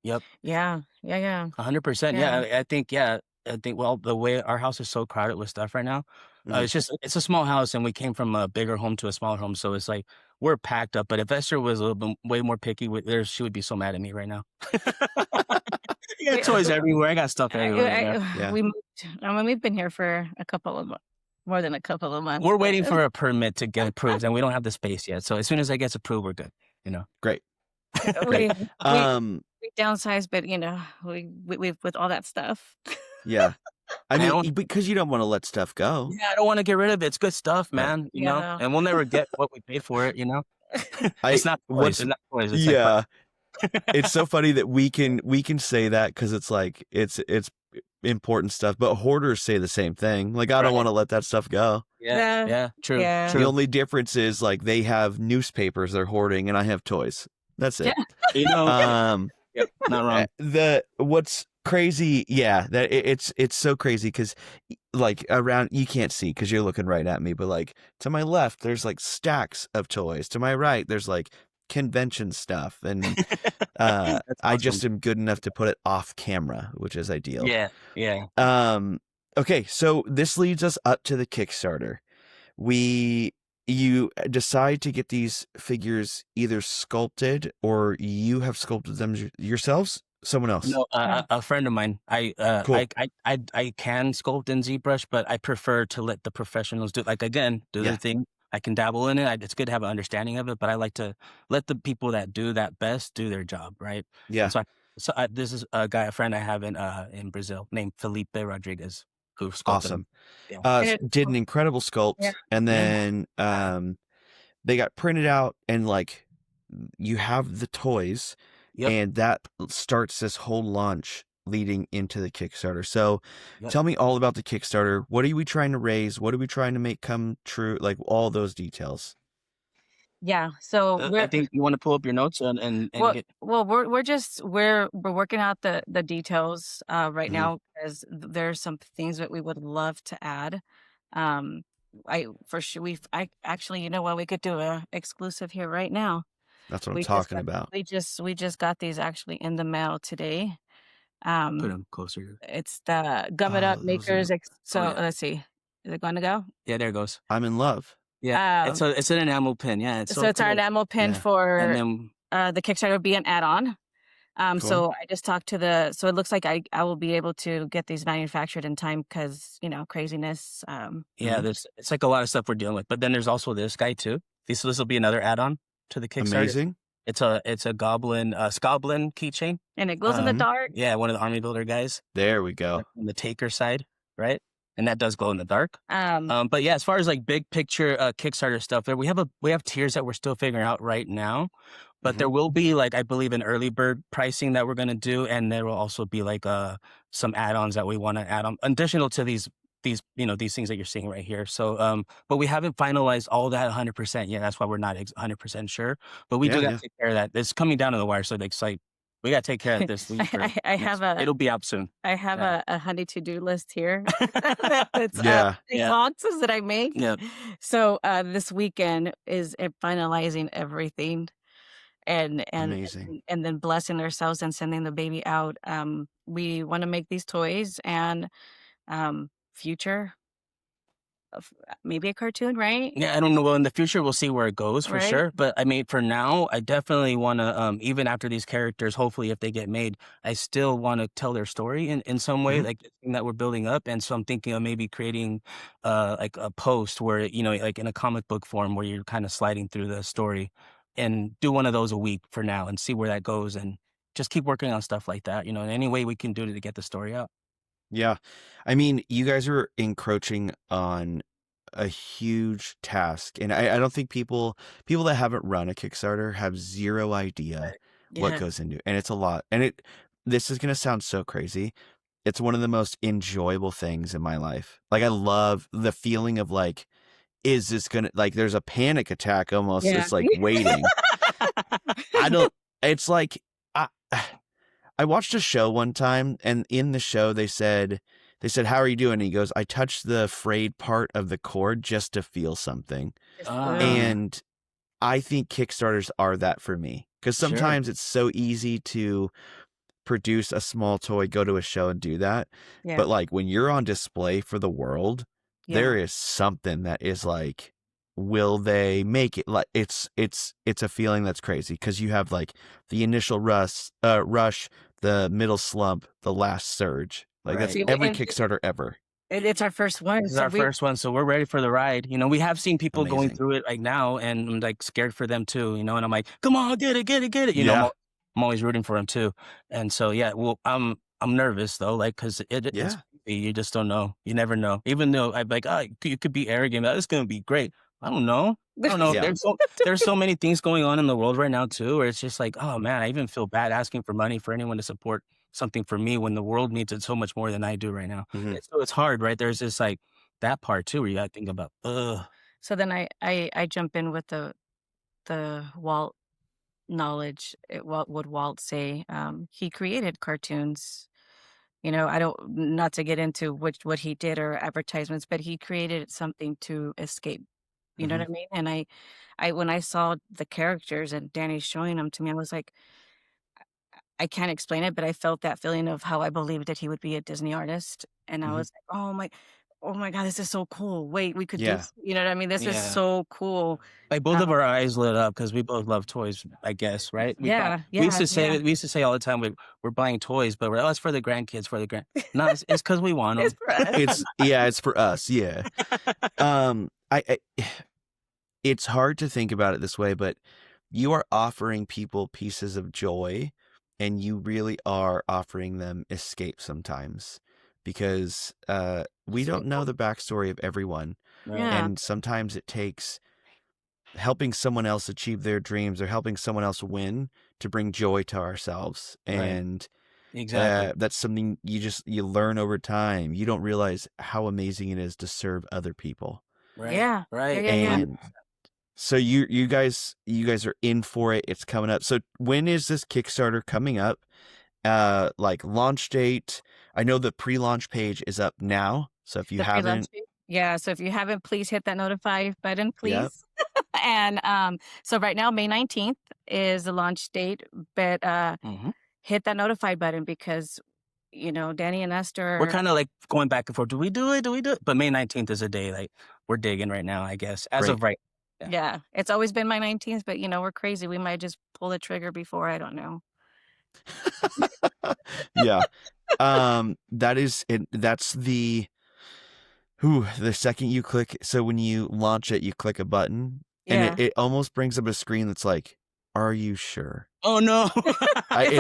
Yep. Yeah. 100%. Yeah. I think, well, the way our house is so crowded with stuff right now, it's a small house, and we came from a bigger home to a smaller home. So it's like, we're packed up. But if Esther was a little bit way more picky with theirs, she would be so mad at me right now. I got toys everywhere. I got stuff everywhere. We moved. We've been here for more than a couple of months. We're waiting for a permit to get approved, and we don't have the space yet. So as soon as it gets approved, we're good. Great. we downsized, but we with all that stuff. Yeah. I mean, because you don't want to let stuff go. Yeah, I don't want to get rid of it. It's good stuff, man. You know, and we'll never get what we paid for it. It's not toys. It's not toys. It's it's so funny that we can say that because it's like it's important stuff, but hoarders say the same thing. Like, I don't want to let that stuff go. Yeah, true. The only difference is like they have newspapers they're hoarding, and I have toys. That's it. Not wrong. What's crazy, that it's so crazy because like around, you can't see because you're looking right at me, but like to my left there's like stacks of toys, to my right there's like convention stuff, and awesome. I just am good enough to put it off camera, which is ideal. Okay, so this leads us up to the Kickstarter. You decide to get these figures either sculpted, or you have sculpted them yourselves? Someone else? No, a friend of mine. Cool. I can sculpt in ZBrush, but I prefer to let the professionals do their thing. I can dabble in it. It's good to have an understanding of it, but I like to let the people that do that best do their job, right? Yeah. So this is a friend I have in Brazil named Felipe Rodriguez, who sculpted awesome. them. Did an incredible sculpt, and then they got printed out, and like you have the toys, and that starts this whole launch leading into the Kickstarter. So tell me all about the Kickstarter. What are we trying to raise? What are we trying to make come true? Like all those details. Yeah. So I think you want to pull up your notes and we're working out the details right now, because there's some things that we would love to add. I actually, we could do a exclusive here right now. That's what I'm talking about. We just got these actually in the mail today. Put them closer. It's the Gum It Up Makers. Let's see. Is it going to go? Yeah, there it goes. I'm in love. Yeah, it's an enamel pin. Yeah, it's our enamel pin for the Kickstarter would be an add-on. Cool. So I just talked to so it looks like I will be able to get these manufactured in time because craziness. It's like a lot of stuff we're dealing with, but then there's also this guy too. This will be another add-on to the Kickstarter. Amazing. It's a goblin Skoblin keychain, and it glows in the dark. Yeah, one of the army builder guys. There we go. On the taker side, right? And that does glow in the dark. But yeah, as far as like big picture Kickstarter stuff, we have tiers that we're still figuring out right now. But there will be I believe an early bird pricing that we're gonna do, and there will also be some add-ons that we want to add on additional to these things that you're seeing right here. So but we haven't finalized all that 100% yet. That's why we're not 100% sure. But we do got to take care of that. It's coming down to the wire, so we got to take care of this. It'll be out soon. I have a honey to-do list here. It's boxes that I make. Yeah. So this weekend is finalizing everything. and Amazing. then blessing ourselves and sending the baby out. We want to make these toys and future of maybe a cartoon, right? Yeah, I don't know. Well, in the future, we'll see where it goes for Right? sure. But I mean, for now, I definitely want to, even after these characters, hopefully, if they get made, I still want to tell their story in some way, Mhm. like the thing that we're building up. And so I'm thinking of maybe creating, like a post where, like in a comic book form where you're kind of sliding through the story and do one of those a week for now and see where that goes and just keep working on stuff like that, in any way we can do to get the story out. Yeah. I mean, you guys are encroaching on a huge task. And I don't think people that haven't run a Kickstarter have zero idea what Yeah. goes into it. And it's a lot. And this is gonna sound so crazy. It's one of the most enjoyable things in my life. Like I love the feeling of like, is this gonna like there's a panic attack almost. Yeah. It's like waiting. I don't it's like I I watched a show one time, and in the show they said, "How are you doing?" And he goes, "I touched the frayed part of the cord just to feel something." Just, And I think Kickstarters are that for me, because Sure. sometimes it's so easy to produce a small toy, go to a show and do that. yeah. But like when you're on display for the world, there is something that is like, will they make it? Like it's a feeling that's crazy, because you have like the initial rush, the middle slump, the last surge. Like that's Right. See, every and Kickstarter ever. it's our first one. This is So our first one, so we're ready for the ride. We have seen people going Amazing. through it right now, and I'm like scared for them too. And I'm like, come on, get it, get it, get it. Yeah. I'm always rooting for them too. And so yeah, well, I'm nervous though, like because it's Yeah. you just don't know, you never know. Even though I'm like, you could be arrogant, it's gonna be great. I don't know. Yeah. There's so many things going on in the world right now too, where it's just like, oh man, I even feel bad asking for money for anyone to support something for me when the world needs it so much more than I do right now. Mhm. So it's hard, right? There's this like that part too where you gotta think about, So then I jump in with the Walt knowledge. What would Walt say? He created cartoons. I don't, not to get into what he did or advertisements, but he created something to escape. You know Mhm. what I mean? And I when I saw the characters and Danny showing them to me, I was like, I can't explain it, but I felt that feeling of how I believed that he would be a Disney artist. And I Mhm. was like, oh my God, this is so cool. Wait, we could do, Yeah. you know what I mean? This is Yeah. so cool. like both of Um, our eyes lit up because we both love toys, I guess, right? yeah, We used yeah, to say yeah. we used to say all the time we're buying toys, but it's for the grandkids, for the grand. No, it's because we want them. It's for us. It's for us. Yeah. I it's hard to think about it this way, but you are offering people pieces of joy, and you really are offering them escape sometimes, because we don't know the backstory of everyone. Right. Yeah. And sometimes it takes helping someone else achieve their dreams or helping someone else win to bring joy to ourselves. Right. And Exactly. that's something you learn over time. You don't realize how amazing it is to serve other people. Right. Yeah. Right. Yeah, yeah. And so you guys are in for it. It's coming up. So when is this Kickstarter coming up? Like launch date? I know the pre-launch page is up now. So if you The pre-launch haven't, page? Yeah, so if you haven't, please hit that notify button, Yep. please. And so right now, May 19th is the launch date, but Mhm. hit that notify button because, Danny and Esther. We're kind of like going back and forth. Do we do it? Do we do it? But May 19th is a day like we're digging right now, I guess, as Great. of right. Yeah, it's always been my 19th, but we're crazy. We might just pull the trigger before, I don't know. Yeah. That is it. That's the second you click. So when you launch it, you click a button, and Yeah. it almost brings up a screen that's like, "Are you sure?" Oh no. Bad.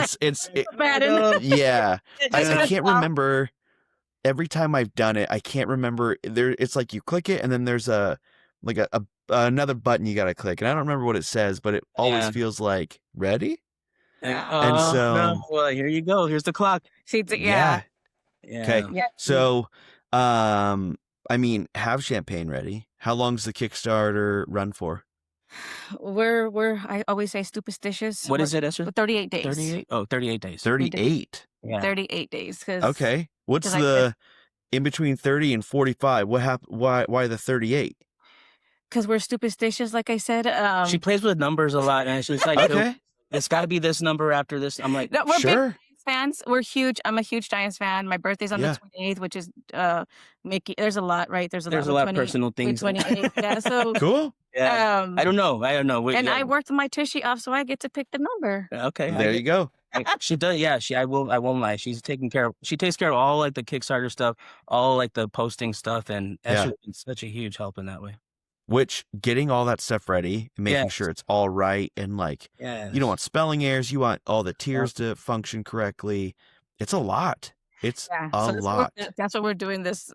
Yeah. I Just can't stop. remember. Every time I've done it, I can't remember. It's like you click it, and then there's another button you got to click, and I don't remember what it says, but it always Yeah. feels like ready. Yeah. And so, no. Well, here you go. Here's the clock. See, yeah. Yeah. Okay. Yeah. So, I mean, have champagne ready. How long's the Kickstarter run for? I always say superstitious. What is it, Esther? 38 days. 38? Oh, 38 days. 38. Yeah. 38 days. Okay. What's 'cause I the in between 30 and 45? What happened? Why the 38? Because we're superstitious, like I said. She plays with numbers a lot, and she's like, Okay. It's got to be this number after this. I'm like, No, we're big Sure. Giants fans. We're huge. I'm a huge Giants fan. My birthday's on the Yeah. 28th, which is Mickey. There's a lot, right? There's a there's a lot lot with of 20 personal with things. 28. Yeah. So Cool. Yeah. I don't know. and I worked my tushy off, so I get to pick the number. Okay. There you go. She does. Yeah. I won't lie. She takes care of all like the Kickstarter stuff, all like the posting stuff. And Esther's been such a huge help in that way. Which getting all that stuff ready and making sure it's all right. And like, you don't want spelling errors. You want all the tiers to function correctly. It's a lot. It's a lot. That's what we're doing this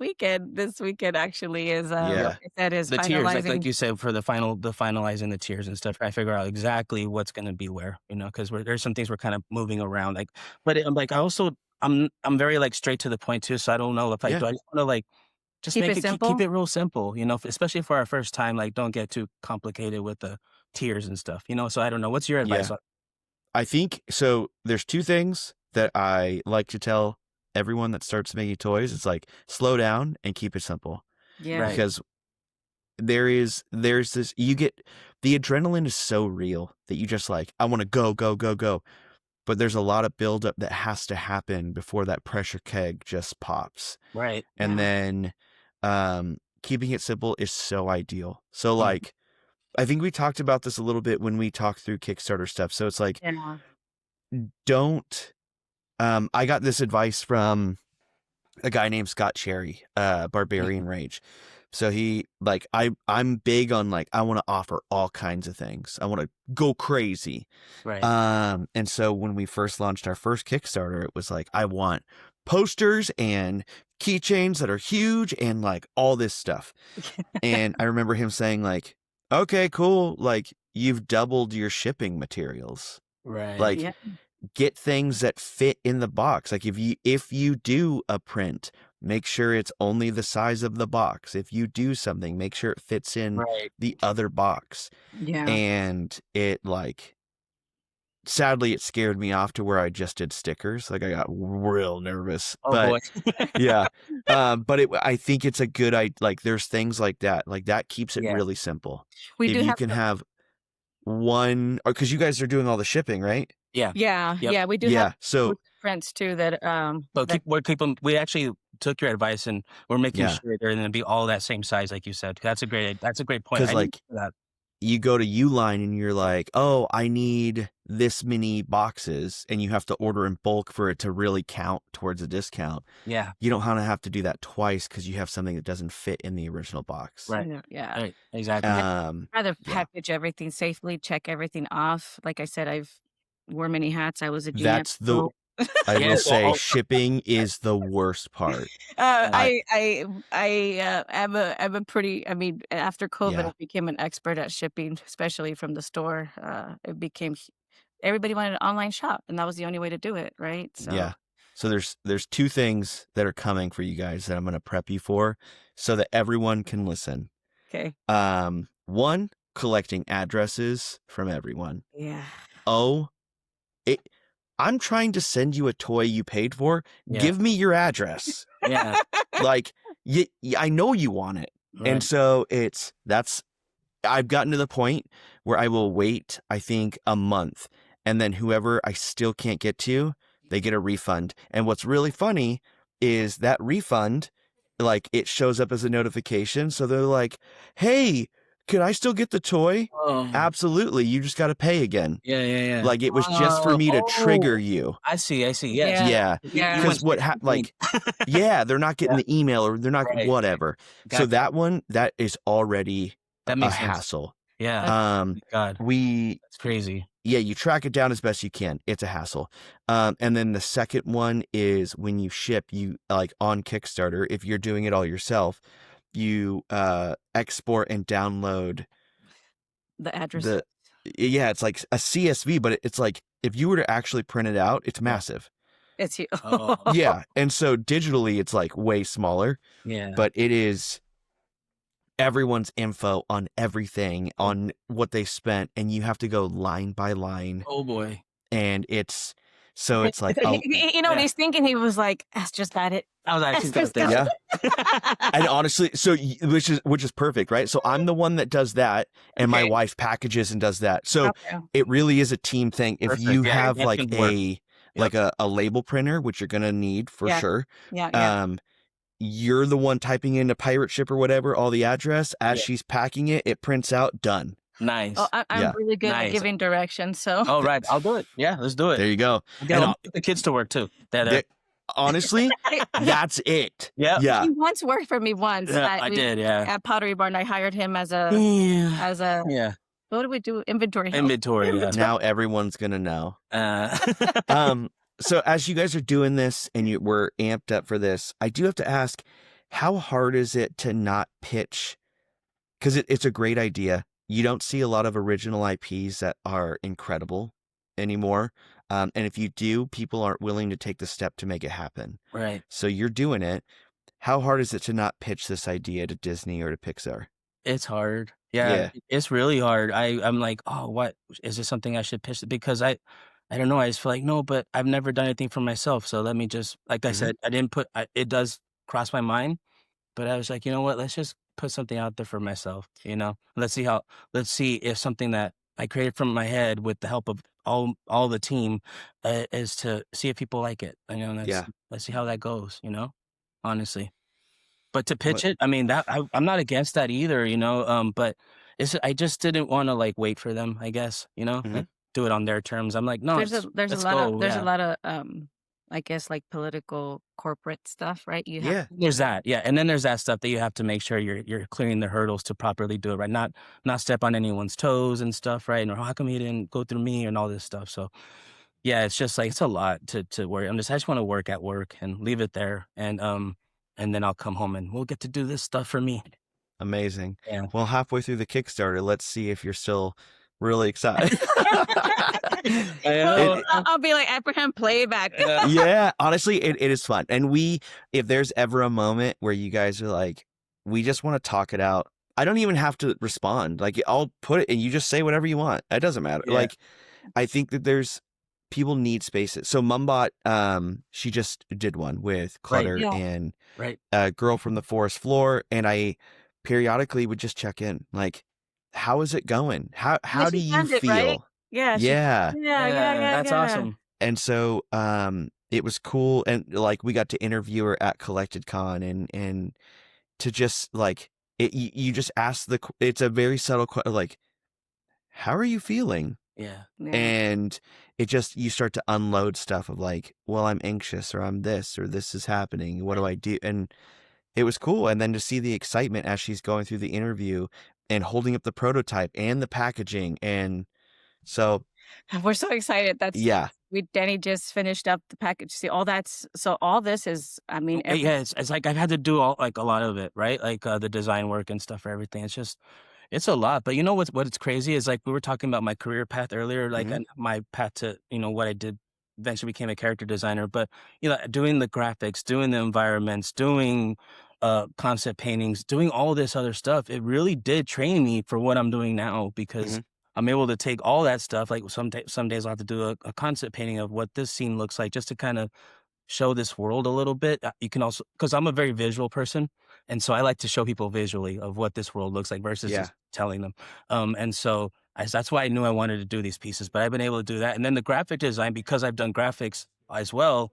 weekend. This weekend actually is like I said, is the finalizing. tiers, like you said, for the finalizing the tiers and stuff. I figure out exactly what's going to be where, because there's some things we're kind of moving around. Like, but I'm like, I'm very like straight to the point too. So I don't know if I do. I just want to like just keep it simple. Keep it real simple, especially for our first time. Like, don't get too complicated with the tiers and stuff. So I don't know. What's your advice? I think so. There's two things that I like to tell everyone that starts making toys. It's like slow down and keep it simple. Yeah. Right. Because there's this, you get, the adrenaline is so real that you just like, I want to go, go, go, go. But there's a lot of buildup that has to happen before that pressure keg just pops. Right. And then keeping it simple is so ideal. So like, I think we talked about this a little bit when we talked through Kickstarter stuff. So it's like, don't, I got this advice from a guy named Scott Cherry, Barbarian Rage. So he like, I'm big on like, I want to offer all kinds of things. I want to go crazy. Right. And so when we first launched our first Kickstarter, it was like, I want posters and keychains that are huge and like all this stuff. And I remember him saying like, okay, cool. Like you've doubled your shipping materials. Right. Like get things that fit in the box. Like if you do a print, make sure it's only the size of the box. If you do something, make sure it fits in the other box. Yeah. And it like, sadly, it scared me off to where I just did stickers. Like I got real nervous. Oh, but boy. yeah. But I think it's a good idea. Like there's things like that. Like that keeps it really simple. You can have one, or because you guys are doing all the shipping, right? Yeah. Yeah. We do. Yeah. Have so prints too that we actually took your advice and we're making sure they're going to be all that same size, like you said. That's a great point. Because like you go to Uline and you're like, oh, I need this many boxes, and you have to order in bulk for it to really count towards a discount. Yeah. You don't have to do that twice because you have something that doesn't fit in the original box. Right. Yeah. Right. Exactly. I'd rather package everything safely, check everything off. Like I said, I've wore many hats. I was a GM. That's the I will say shipping is the worst part. I'm a pretty, I mean, after COVID, I became an expert at shipping, especially from the store. It became, everybody wanted an online shop, and that was the only way to do it, right? So. Yeah. So there's two things that are coming for you guys that I'm going to prep you for so that everyone can listen. Okay. One, collecting addresses from everyone. Yeah. I'm trying to send you a toy you paid for. Yeah. Give me your address. Yeah. Like, I know you want it. Right. And so I've gotten to the point where I will wait, I think, a month. And then whoever I still can't get to, they get a refund. And what's really funny is that refund, like, it shows up as a notification. So they're like, hey, can I still get the toy? Oh. Absolutely. You just got to pay again. Yeah. Like it was just for me to trigger you. I see. Yes. Yeah. Because they're not getting the email or they're not whatever. Gotcha. So that one, that is already a hassle. Yeah. God. That's crazy. Yeah. You track it down as best you can. It's a hassle. And then the second one is when you ship, you like on Kickstarter, if you're doing it all yourself, you export and download the address. It's like a CSV, but it's like if you were to actually print it out, it's massive. It's huge. Yeah, and so digitally, it's like way smaller. Yeah, but it is everyone's info on everything, on what they spent, and you have to go line by line. Oh boy! And it's like he's thinking. He was like, "That's just got it." I was actually going to think. And honestly, so which is perfect, right? So I'm the one that does that, and my Okay. wife packages and does that. So Okay. it really is a team thing. If Perfect. you Yeah, have that like can work. a label printer, which you're gonna need for Yeah. sure, Yeah. you're the one typing into pirate ship or whatever, all the address. As Yeah. she's packing it, it prints out, done. Nice. Oh, I'm Yeah. really good at Nice. giving directions, so. Oh, right. I'll do it. Yeah, let's do it. There you go. I'll put the kids to work too. Honestly, that's it. Yeah. Yeah. He once worked for me once. Yeah, I did. Yeah. At Pottery Barn, I hired him as a Yeah. what do we do? Inventory help. Inventory. Yeah. Now everyone's gonna know. Uh, So as you guys are doing this and we're amped up for this, I do have to ask, how hard is it to not pitch? Because it's a great idea. You don't see a lot of original IPs that are incredible anymore. And if you do, people aren't willing to take the step to make it happen. right. So you're doing it. How hard is it to not pitch this idea to Disney or to Pixar? It's hard. Yeah. It's really hard. I'm like, oh, what is this something I should pitch? Because I don't know. I just feel like, no, but I've never done anything for myself. So let me just, like I said, I didn't put, it does cross my mind, but I was like, you know what? Let's just put something out there for myself, let's see if something that I created from my head with the help of all the team is to see if people like it. Let's see how that goes, honestly. But to pitch it, I mean, that I'm not against that either, but I just didn't want to like wait for them, I guess, like, do it on their terms. I'm like, no, There's a lot of I guess like political corporate stuff, right? There's that, and then there's that stuff that you have to make sure you're clearing the hurdles to properly do it, right? Not step on anyone's toes and stuff, right? Or how come you didn't go through me and all this stuff. So yeah, it's just like it's a lot to worry. I just want to work at work and leave it there, and then I'll come home and we'll get to do this stuff for me. Amazing. Yeah. Well, halfway through the Kickstarter, let's see if you're still really excited. I'll be like Abraham playback. Yeah, honestly, it is fun. And if there's ever a moment where you guys are like, we just want to talk it out, I don't even have to respond. Like, I'll put it and you just say whatever you want. It doesn't matter. Yeah. Like, I think that people need spaces. So Mumbot, she just did one with Clutter and Girl from the Forest Floor. And I periodically would just check in. Like, how is it going? How do you feel? Right? Yeah. That's awesome. And so it was cool, and like we got to interview her at Collected Con, and to just like you just ask it's a very subtle question, like, how are you feeling? Yeah. And it just, you start to unload stuff of like, well, I'm anxious, or I'm this, or this is happening, what do I do? And it was cool. And then to see the excitement as she's going through the interview and holding up the prototype and the packaging, and so we're so excited. Danny just finished up the package. See, all this is, I mean, it's like I've had to do a lot of it, right? Like the design work and stuff for everything. It's a lot. But you know what's crazy is, like, we were talking about my career path earlier, like my path to, what I did, eventually became a character designer. But, doing the graphics, doing the environments, doing concept paintings, doing all this other stuff, it really did train me for what I'm doing now, because I'm able to take all that stuff. Like some days I'll have to do a concept painting of what this scene looks like, just to kind of show this world a little bit. You can also, because I'm a very visual person, and so I like to show people visually of what this world looks like versus just telling them. And so that's why I knew I wanted to do these pieces, but I've been able to do that. And then the graphic design, because I've done graphics as well,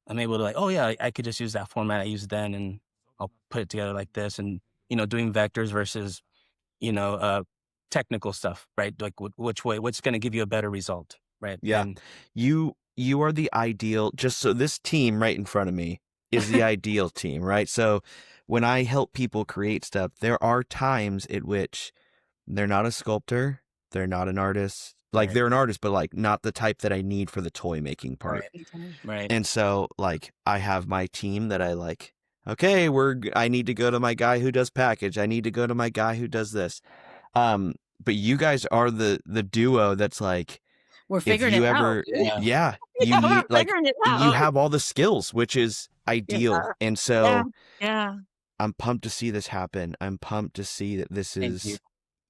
I'm able to, like, oh yeah, I could just use that format I used then, and I'll put it together like this. And, doing vectors versus, technical stuff, right? Like which way, what's going to give you a better result, right? Yeah. And you are the ideal, just so this team right in front of me is the ideal team, right? So when I help people create stuff, there are times at which they're not a sculptor, they're not an artist, like they're an artist, but like not the type that I need for the toy making part. Right. And so like I have my team that I like, okay, I need to go to my guy who does package. I need to go to my guy who does this. But you guys are the duo that's like, we're figuring it out. Yeah. You have all the skills, which is ideal. And so I'm pumped to see this happen. I'm pumped to see that this is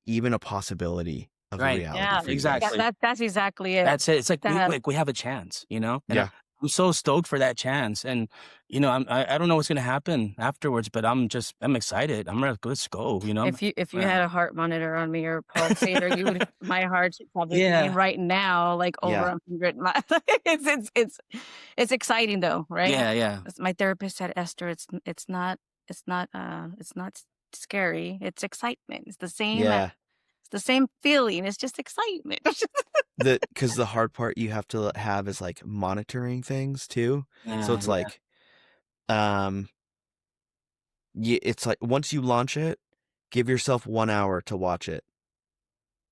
even a possibility of reality. Yeah, exactly. That's exactly it. That's it. It's like we have a chance, And I'm so stoked for that chance, and I don't know what's gonna happen afterwards, but I'm excited. I'm ready. Let's go. If you had a heart monitor on me or a pulsator, you would my heart's probably beating right now, like over 100. It's exciting though, right? Yeah. My therapist said, Esther, it's not scary. It's excitement. It's the same. Yeah. It's the same feeling. It's just excitement. Because the hard part you have to have is like monitoring things too. So it's like, it's like once you launch it, give yourself 1 hour to watch it,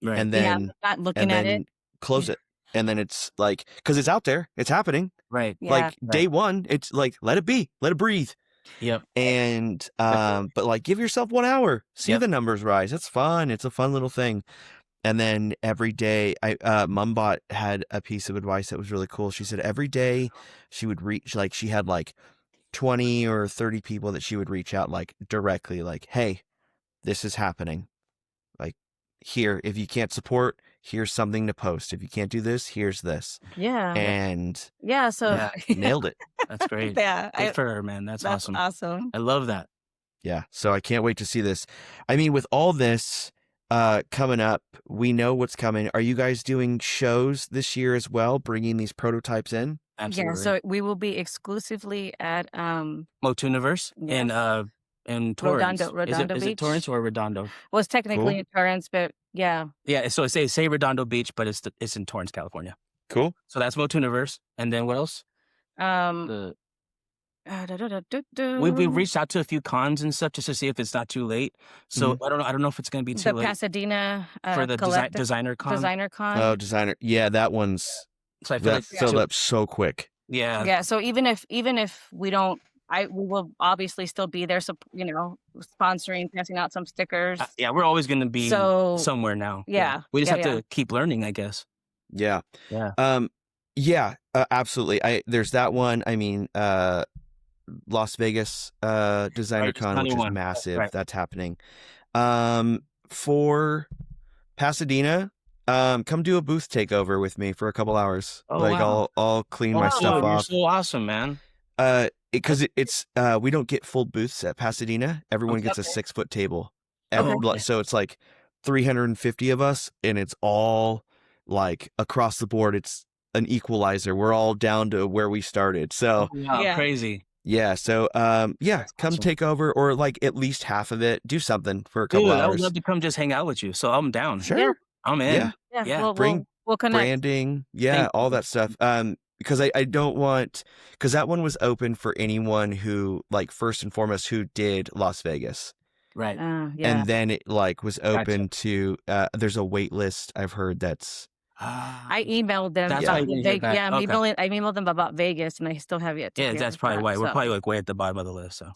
right, and then not looking at it, close it, and then it's like because it's out there, it's happening. right, Like day one, it's like let it be, let it breathe. Yep. And but like give yourself 1 hour, see the numbers rise. It's fun. It's a fun little thing. And then every day, Mumbot had a piece of advice that was really cool. She said every day she would reach, like she had like 20 or 30 people that she would reach out like directly, like, hey, this is happening. Like here, if you can't support, here's something to post. If you can't do this, here's this. Yeah. And so nailed it. That's great. Yeah. Good for her, man. That's awesome. Awesome. I love that. Yeah. So I can't wait to see this. I mean, with all this coming up, we know what's coming. Are you guys doing shows this year as well, bringing these prototypes in? Absolutely. Yeah, so we will be exclusively at Motuniverse in Torrance. Redondo Is Beach. it Torrance or Redondo? Well, it's technically in Torrance, but yeah. Yeah, so say Redondo Beach, but it's in Torrance, California. Cool. So that's Motuniverse, and then what else? We've reached out to a few cons and stuff just to see if it's not too late. So I don't know if it's going to be too the late. Pasadena for the designer con. Designer con. Oh, designer. Yeah, that one's filled up so quick. Yeah. Yeah. So even if we don't, we will obviously still be there. So sponsoring, passing out some stickers. Yeah, we're always going to be somewhere now. Yeah. We just have to keep learning, I guess. Yeah. Yeah. Absolutely. There's that one. I mean, Las Vegas Designer Con, which is massive. That's happening. For Pasadena, come do a booth takeover with me for a couple hours. I'll clean my stuff off. You're so awesome, man. Because it's we don't get full booths at Pasadena. Everyone gets a 6-foot table. So it's like 350 of us, and it's all like across the board. It's an equalizer. We're all down to where we started. So crazy. Yeah. So come awesome. Take over, or like at least half of it. Do something for a couple hours. I would love to come just hang out with you. So I'm down. Sure. Yeah. I'm in. Yeah. We'll connect. Branding. Yeah. All that stuff. Because I don't want, because that one was open for anyone who, like, first and foremost, who did Las Vegas. Right. And then it like was open to there's a wait list I've heard that's I emailed them. That's how you get back. I emailed them about Vegas, and I still have yet to hear that's probably why. So. We're probably like way at the bottom of the list. So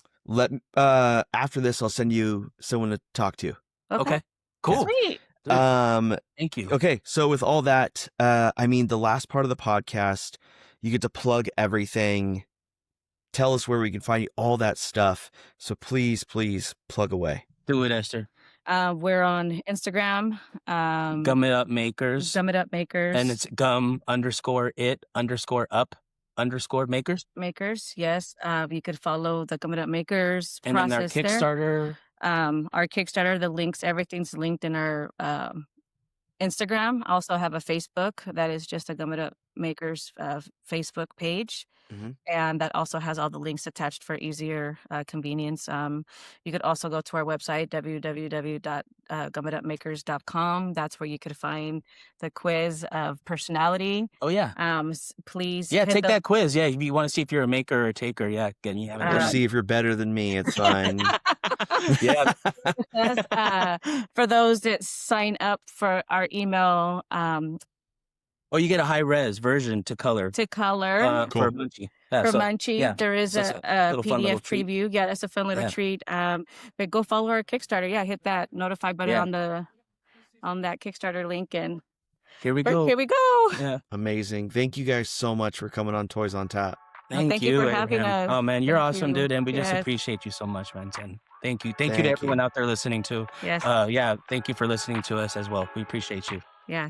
after this, I'll send you someone to talk to. Okay. Cool. Sweet. Thank you. Okay, so with all that, I mean, the last part of the podcast, you get to plug everything. Tell us where we can find you, all that stuff. So please plug away. Do it, Esther. We're on Instagram. Gum It Up Makers. Gum It Up Makers. And it's gum_it_up_makers. Makers, yes. You could follow the Gum It Up Makers and process then our Kickstarter. Our Kickstarter, the links, everything's linked in our Instagram. I also have a Facebook that is just a Gum It Up Makers Facebook page. Mm-hmm. And that also has all the links attached for easier convenience. You could also go to our website, www.gummitupmakers.com. That's where you could find the quiz of personality. Oh, yeah. Please. Yeah, take that quiz. Yeah, if you want to see if you're a maker or a taker, yeah. Again, you have or see if you're better than me. It's fine. Yeah. For those that sign up for our email, or you get a high-res version to color. Cool. For Munchie. For Munchie, there is a PDF preview. Yeah, that's a fun little treat. But go follow our Kickstarter. Yeah, hit that notify button on that Kickstarter link, and here we go. Yeah, amazing. Thank you guys so much for coming on Toys on Tap. Thank you for having us. Oh man, you're awesome, dude, and we just appreciate you so much, man. And thank you to everyone out there listening too. Yes. Thank you for listening to us as well. We appreciate you.